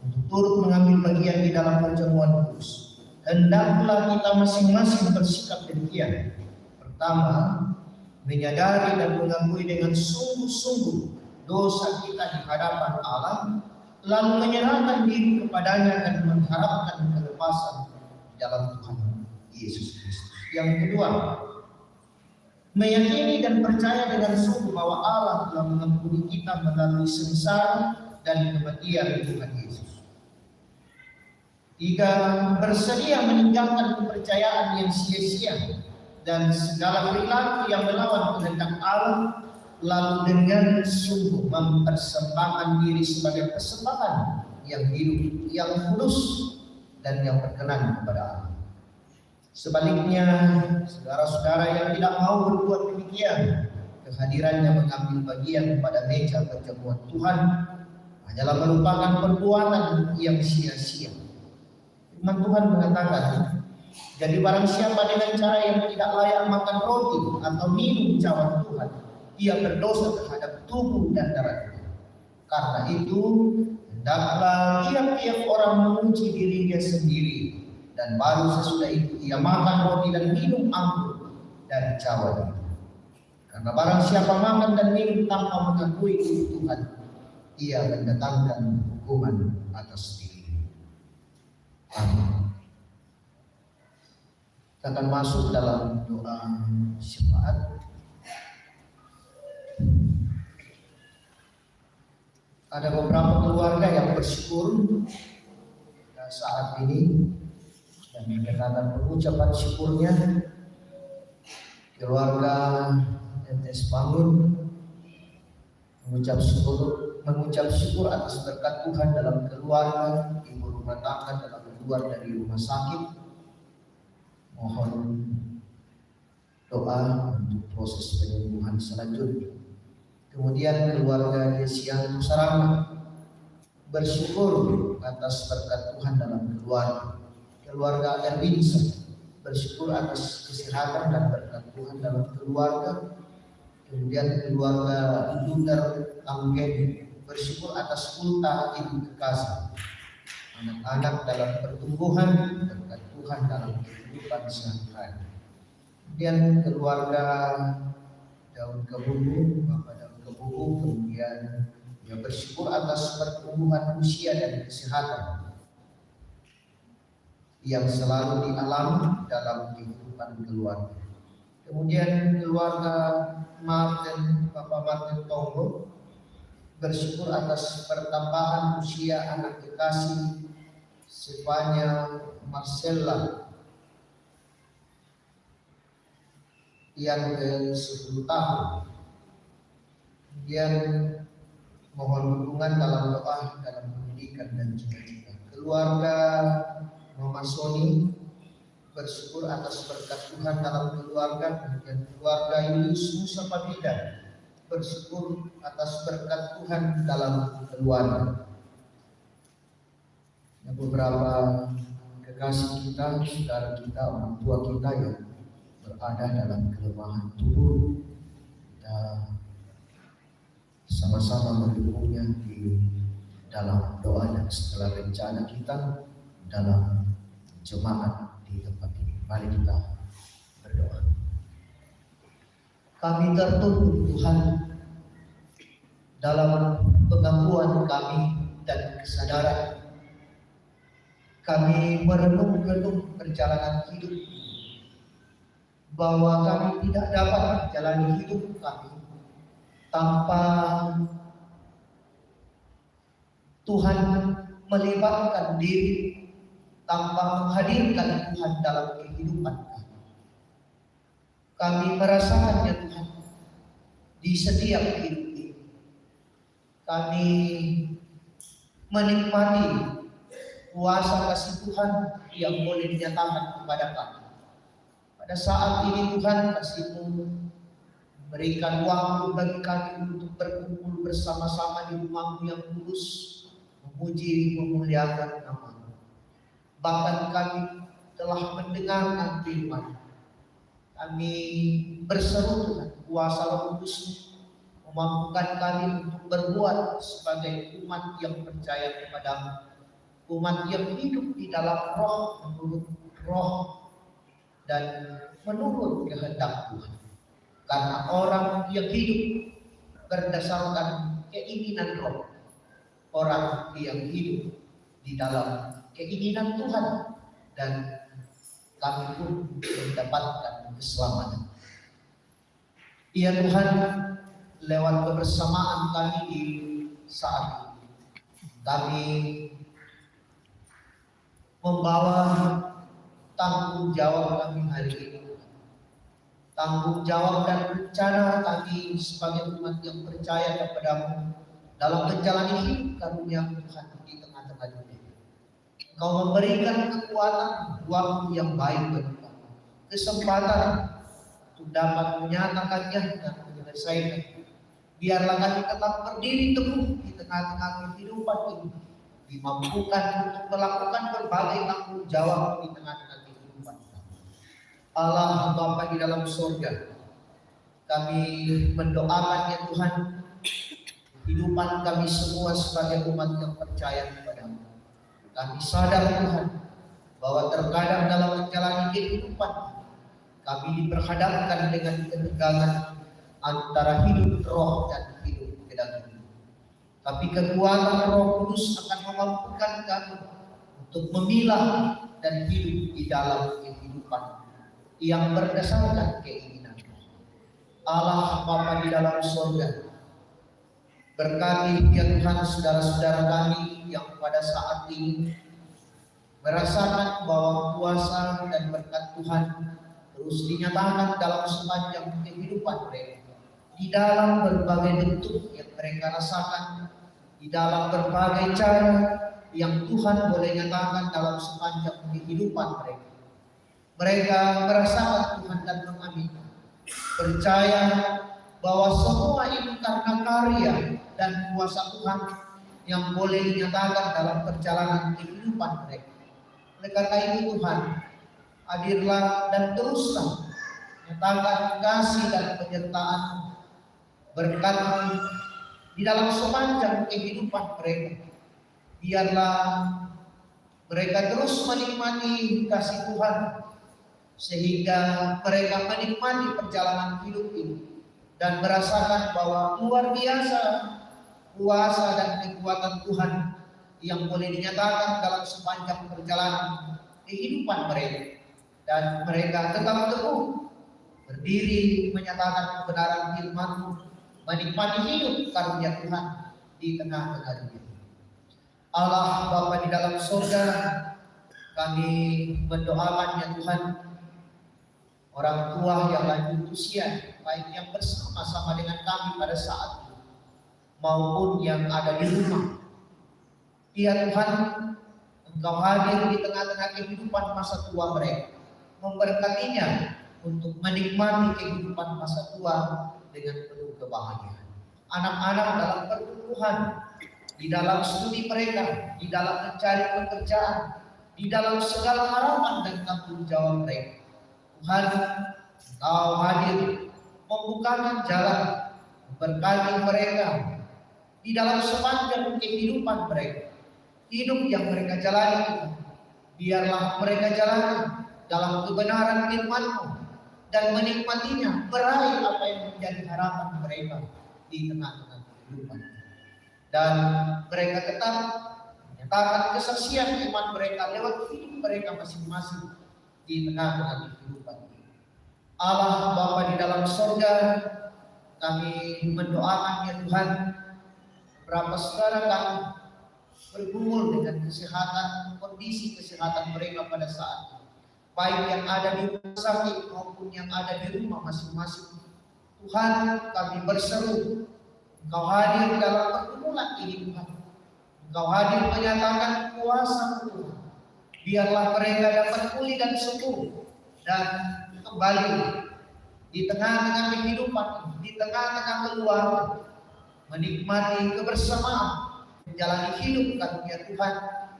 untuk turut mengambil bagian di dalam perjamuan kudus. Hendaklah kita masing-masing bersikap demikian. Pertama, menyadari dan mengakui dengan sungguh-sungguh dosa kita di hadapan Allah, lalu menyerahkan diri kepadanya dan mengharapkan kelepasan dalam Tuhan Yesus Kristus. Yang kedua, meyakini dan percaya dengan sungguh bahwa Allah telah mengampuni kita melalui sengsara dan kematian Tuhan Yesus. Tiga, bersedia meninggalkan kepercayaan yang sia-sia dan segala perilaku yang melawan kehendak Allah, lalu dengan sungguh mempersembahkan diri sebagai persembahan yang hidup, yang kudus, dan yang berkenan kepada Allah. Sebaliknya, saudara-saudara yang tidak mau berbuat demikian, kehadirannya mengambil bagian pada meja perjamuan Tuhan hanyalah merupakan perbuatan yang sia-sia. Firman Tuhan mengatakan, jadi barang siapa dengan cara yang tidak layak makan roti atau minum cawan Tuhan, ia berdosa terhadap tubuh dan darah Tuhan. Karena itu, hendaklah tiap-tiap orang menguji dirinya sendiri, dan baru sesudah itu ia makan roti dan minum anggur dan cawan. Karena barang siapa makan dan minum tanpa mengakui itu Tuhan, ia mendatangkan hukuman atas diri. Amin. Kita akan masuk dalam doa syafaat. Ada beberapa keluarga yang bersyukur saat ini dan menyatakan pengucapan syukurnya. Keluarga Entes Bangun mengucap syukur atas berkat Tuhan dalam keluarga, ibu rumah tangga dalam keluar dari rumah sakit. Mohon doa untuk proses penyembuhan selanjutnya. Kemudian keluarga Desian Sarama bersyukur atas berkat Tuhan dalam keluarga. Keluarga Erwinsa bersyukur atas kesehatan dan berkat Tuhan dalam keluarga. Kemudian keluarga Jundar Anggen bersyukur atas ulta ibu kekasih, anak-anak dalam pertumbuhan, berkat Tuhan dalam kehidupan sehari-hari. Kemudian keluarga Daun Kebubu, Bapak Daun Kebubu, kemudian dia bersyukur atas pertumbuhan usia dan kesehatan yang selalu dialami dalam kehidupan keluarga. Kemudian keluarga Martin, Bapak Martin Tonggo bersyukur atas pertambahan usia anak kekasih Stefania Marcella yang ke-10 tahun. Kemudian Mohon dukungan dalam doa, dalam pendidikan dan cita-cita. Keluarga Mama Soni bersyukur atas berkat Tuhan dalam keluarga, dan keluarga Yulius Musa Pabida bersyukur atas berkat Tuhan dalam keluarga. Ada beberapa kekasih kita, saudara kita, orang tua kita yang berada dalam kelemahan tubuh, kita sama-sama mendukungnya di dalam doa dan segala rencana kita dalam jemaat di tempat ini. Mari kita berdoa. Kami tertuntut Tuhan dalam pengakuan kami dan kesadaran kami merenung-renung perjalanan hidup, bahwa kami tidak dapat menjalani hidup kami tanpa Tuhan melibatkan diri, tanpa menghadirkan Tuhan dalam kehidupan kami. Kami merasakannya Tuhan di setiap hidup ini. Kami menikmati kuasa kasih Tuhan yang boleh dinyatakan kepada kami. Pada saat ini Tuhan, kasih-Mu berikan waktu bagi kami untuk berkumpul bersama-sama di rumah-Mu yang kudus, memuji, memuliakan nama-Mu. Bahkan kami telah mendengarkan firman. Kami berseru Tuhan, kuasa Roh Kudus-Mu memampukan kami untuk berbuat sebagai umat yang percaya kepada-Mu, umat yang hidup di dalam roh, menurut roh dan menurut kehendak Tuhan. Karena orang yang hidup berdasarkan keinginan roh, orang yang hidup di dalam keinginan Tuhan, dan kami pun mendapatkan keselamatan. Ya Tuhan, lewat kebersamaan kami di saat ini, kami membawa tanggung jawab kami hari ini. Tanggung jawab dan rencana kami sebagai umat yang percaya kepada-Mu dalam menjalani hidup karunia Tuhan di tengah-tengah dunia. Engkau memberikan kekuatan, waktu yang baik bagi kami, kesempatan untuk dapat menyatakannya dan menyelesaikan. Biarlah kami tetap berdiri teguh di tengah-tengah kehidupan ini, dimampukan untuk melakukan berbagai tanggung jawab di tengah-tengah kehidupan kami. Allah Bapa di dalam surga, kami mendoakan ya Tuhan, kehidupan kami semua sebagai umat yang percaya kepada-Mu. Kami sadar Tuhan bahwa terkadang dalam menjalani kehidupan kami diperhadapkan dengan ketegangan antara hidup roh dan hidup kedaging. Tapi kekuatan Roh Kudus akan memampukan kami untuk memilah dan hidup di dalam kehidupan yang berdasarkan keinginan Allah Bapa di dalam surga. Berkati ya Tuhan saudara-saudara kami yang pada saat ini merasakan bahwa kuasa dan berkat Tuhan terus dinyatakan dalam sepanjang kehidupan mereka, di dalam berbagai bentuk yang mereka rasakan, di dalam berbagai cara yang Tuhan boleh nyatakan dalam sepanjang kehidupan mereka. Mereka merasakan Tuhan dan mengaminkan, percaya bahwa semua itu karena karya dan kuasa Tuhan yang boleh dinyatakan dalam perjalanan kehidupan mereka. Oleh karena itu Tuhan, hadirlah dan teruslah nyatakan kasih dan penyertaan berkat di dalam sepanjang kehidupan mereka. Biarlah mereka terus menikmati kasih Tuhan, sehingga mereka menikmati perjalanan hidup ini dan merasakan bahwa luar biasa kuasa dan kekuatan Tuhan yang boleh dinyatakan dalam sepanjang perjalanan kehidupan mereka. Dan mereka tetap teguh berdiri menyatakan kebenaran firman-Mu, menikmati hidup karunia Tuhan di tengah-tengah dunia. Allah Bapa di dalam surga, kami mendoakan ya Tuhan, orang tua yang lanjut usia, baik yang bersama-sama dengan kami pada saat ini, maupun yang ada di rumah. Ya Tuhan, Engkau hadir di tengah-tengah kehidupan masa tua mereka, memberkatinya untuk menikmati kehidupan masa tua dengan penuh kebahagiaan. Anak-anak dalam pertumbuhan, di dalam studi mereka, di dalam mencari pekerjaan, di dalam segala harapan dan tanggung jawab mereka. Tuhan, Engkau hadir membukakan jalan, memberkati mereka di dalam sepanjang kehidupan mereka. Hidup yang mereka jalani, biarlah mereka jalani dalam kebenaran firman-Mu dan menikmatinya, meraih apa yang menjadi harapan mereka di tengah-tengah kehidupan. Dan mereka tetap menyatakan kesaksian iman mereka lewat hidup mereka masing-masing di tengah-tengah kehidupan. Allah Bapa di dalam surga, kami mendoakan ya Tuhan, berapa saudara kami bergumul dengan kesehatan, kondisi kesehatan mereka pada saat ini, baik yang ada di rumah sakit maupun yang ada di rumah masing-masing. Tuhan, kami berseru, Engkau hadir dalam pergumulan ini Tuhan. Engkau hadir menyatakan kuasa Tuhan. Biarlah mereka dapat pulih dan sembuh dan kembali di tengah-tengah kehidupan, di tengah-tengah keluarga, menikmati kebersamaan, menjalani hidup karunia Tuhan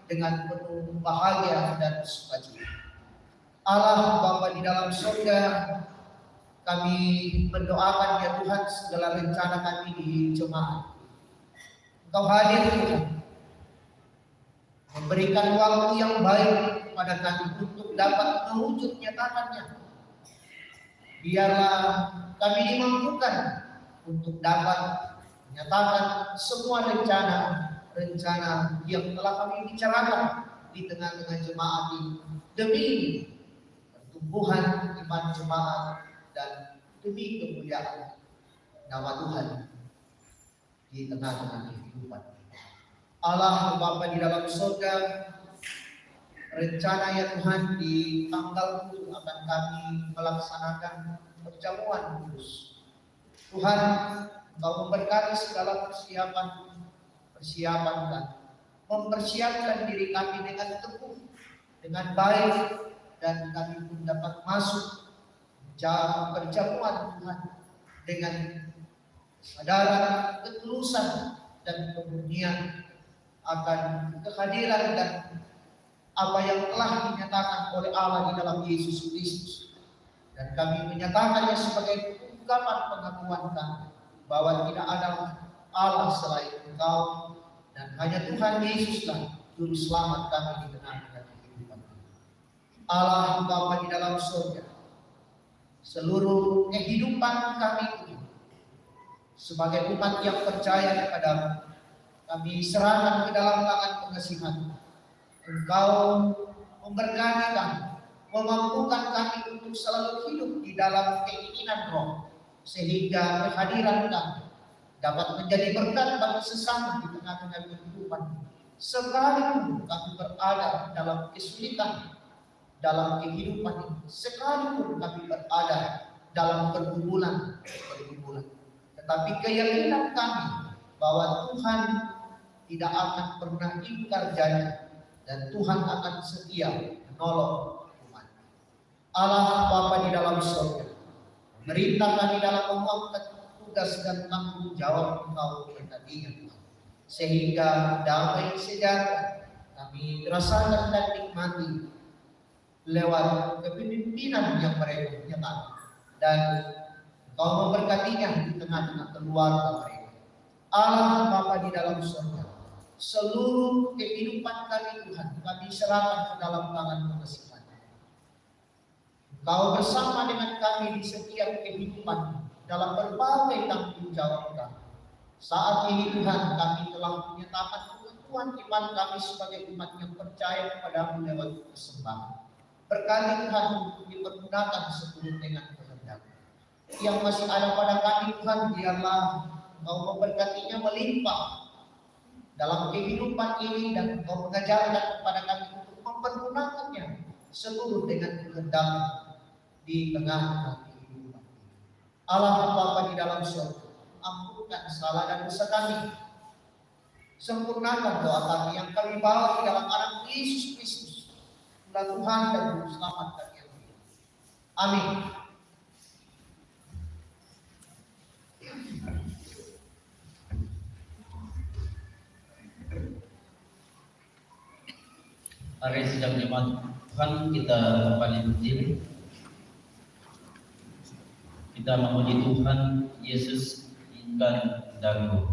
dengan penuh bahagia dan sukacita. Allah Bapa di dalam surga, kami mendoakan ya Tuhan segala rencana kami di jemaat. Engkau hadir Tuhan, memberikan waktu yang baik kepada kami untuk dapat mewujud nyatakannya. Biarlah kami dimampukan untuk dapat menyatakan semua rencana yang telah kami bicarakan di tengah-tengah jemaat ini, demi pertumbuhan iman jemaat dan demi kemuliaan nama Tuhan di tengah-tengah kehidupan. Allah Bapa di dalam surga, rencana ya Tuhan di tanggal 7 akan kami melaksanakan perjamuan kudus. Tuhan, Engkau memberkati segala persiapan kami, mempersiapkan diri kami dengan teguh, dengan baik, dan kami pun dapat masuk perjamuan Tuhan dengan kesadaran, ketulusan, dan kemudian akan kehadiran dan apa yang telah dinyatakan oleh Allah di dalam Yesus Kristus. Dan kami menyatakannya sebagai ungkapan pengakuan kami bahwa tidak ada Allah selain Engkau dan hanya Tuhan Yesuslah juru selamat kami di tengah-tengah kehidupan. Allah Bapa di dalam surga, seluruh kehidupan kami ini sebagai umat yang percaya kepada-Mu, kami serahkan ke dalam tangan pengasihan. Engkau memberkati kami, memampukan kami untuk selalu hidup di dalam keinginan Roh, sehingga kehadiran kami dapat menjadi berkat bagi sesama di tengah-tengah kehidupan. Sekalipun kami berada dalam kesulitan dalam kehidupan ini, sekalipun kami berada dalam pergumulan, tetapi keyakinan kami bahwa Tuhan tidak akan pernah ingkar janji dan Tuhan akan setia menolong umat. Allah Bapa di dalam surga, memerintah kami dalam mengangkat tugas dan tanggung jawab Engkau berkatinya Tuhan, sehingga damai sejahtera kami rasakan dan nikmati lewat kepemimpinan yang mereka nyatakan, dan Engkau memberkatinya di tengah-tengah keluarga mereka. Allah Bapa di dalam surga, seluruh kehidupan kami Tuhan, kami serahkan ke dalam tangan pengasihan. Engkau bersama dengan kami di setiap kehidupan dalam berbagai tanggung jawab kami. Saat ini Tuhan, kami telah menyatakan pengakuan iman kami sebagai umat yang percaya kepada-Mu lewat persembahan. Berkati Tuhan untuk dipergunakan seturut dengan kehendak. Yang masih ada pada kami Tuhan, biarlah Engkau memberkatinya melimpah dalam kehidupan ini, dan Engkau mengajarkan kepada kami untuk mempergunakannya seturut dengan kehendak di tengah kehidupan. Allah Bapa di dalam surga, ampunkan salah dan dosa kami. Sempurnakan doa kami yang kami bawa di dalam anak Yesus Kristus, Tuhan dan Juru Selamat kami. Amin. Mari sidang jemaat Tuhan kita paling penting kita memuji Tuhan Yesus inkan dagu.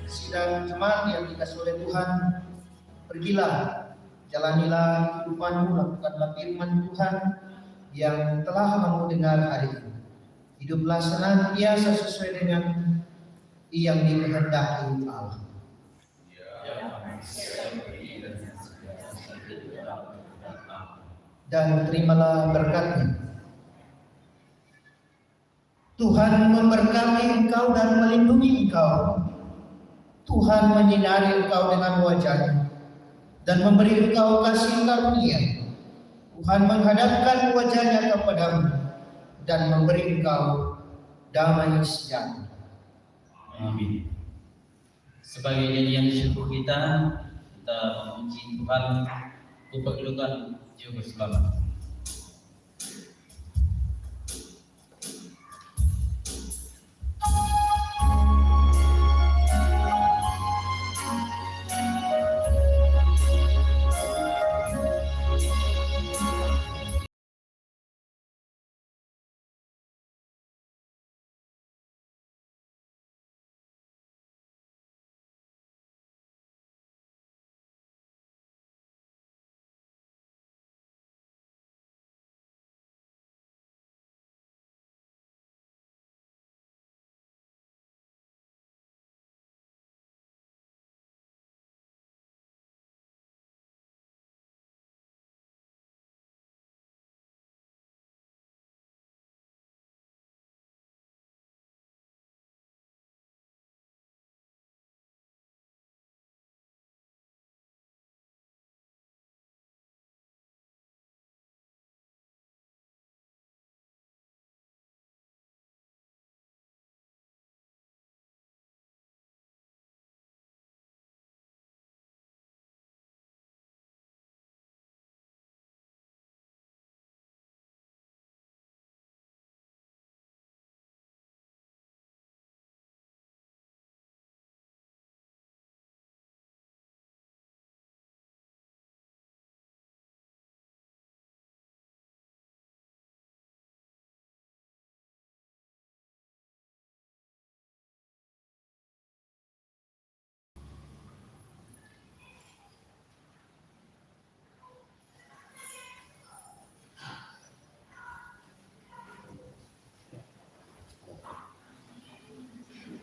Sidang jemaat yang dikasihi oleh Tuhan, pergilah, jalanilah kehidupanmu, lakukanlah firman Tuhan yang telah kamu dengar hari ini. Hiduplah senantiasa sesuai dengan yang dikehendaki Allah. Dan terimalah berkatnya. Tuhan memberkati engkau dan melindungi engkau. Tuhan menyinari engkau dengan wajah-Nya dan memberi engkau kasih karunia. Tuhan menghadapkan wajah-Nya kepadamu dan memberi engkau damai sejahtera. Amin. Sebagai nyanyian syukur kita memuji Tuhan untuk kedudukan Juru Selamat.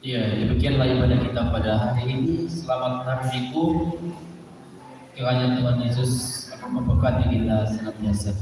Ya, demikianlah ibadah kita pada hari ini. Selamat hari Minggu. Kiranya Tuhan Yesus akan memberkati kita senantiasa.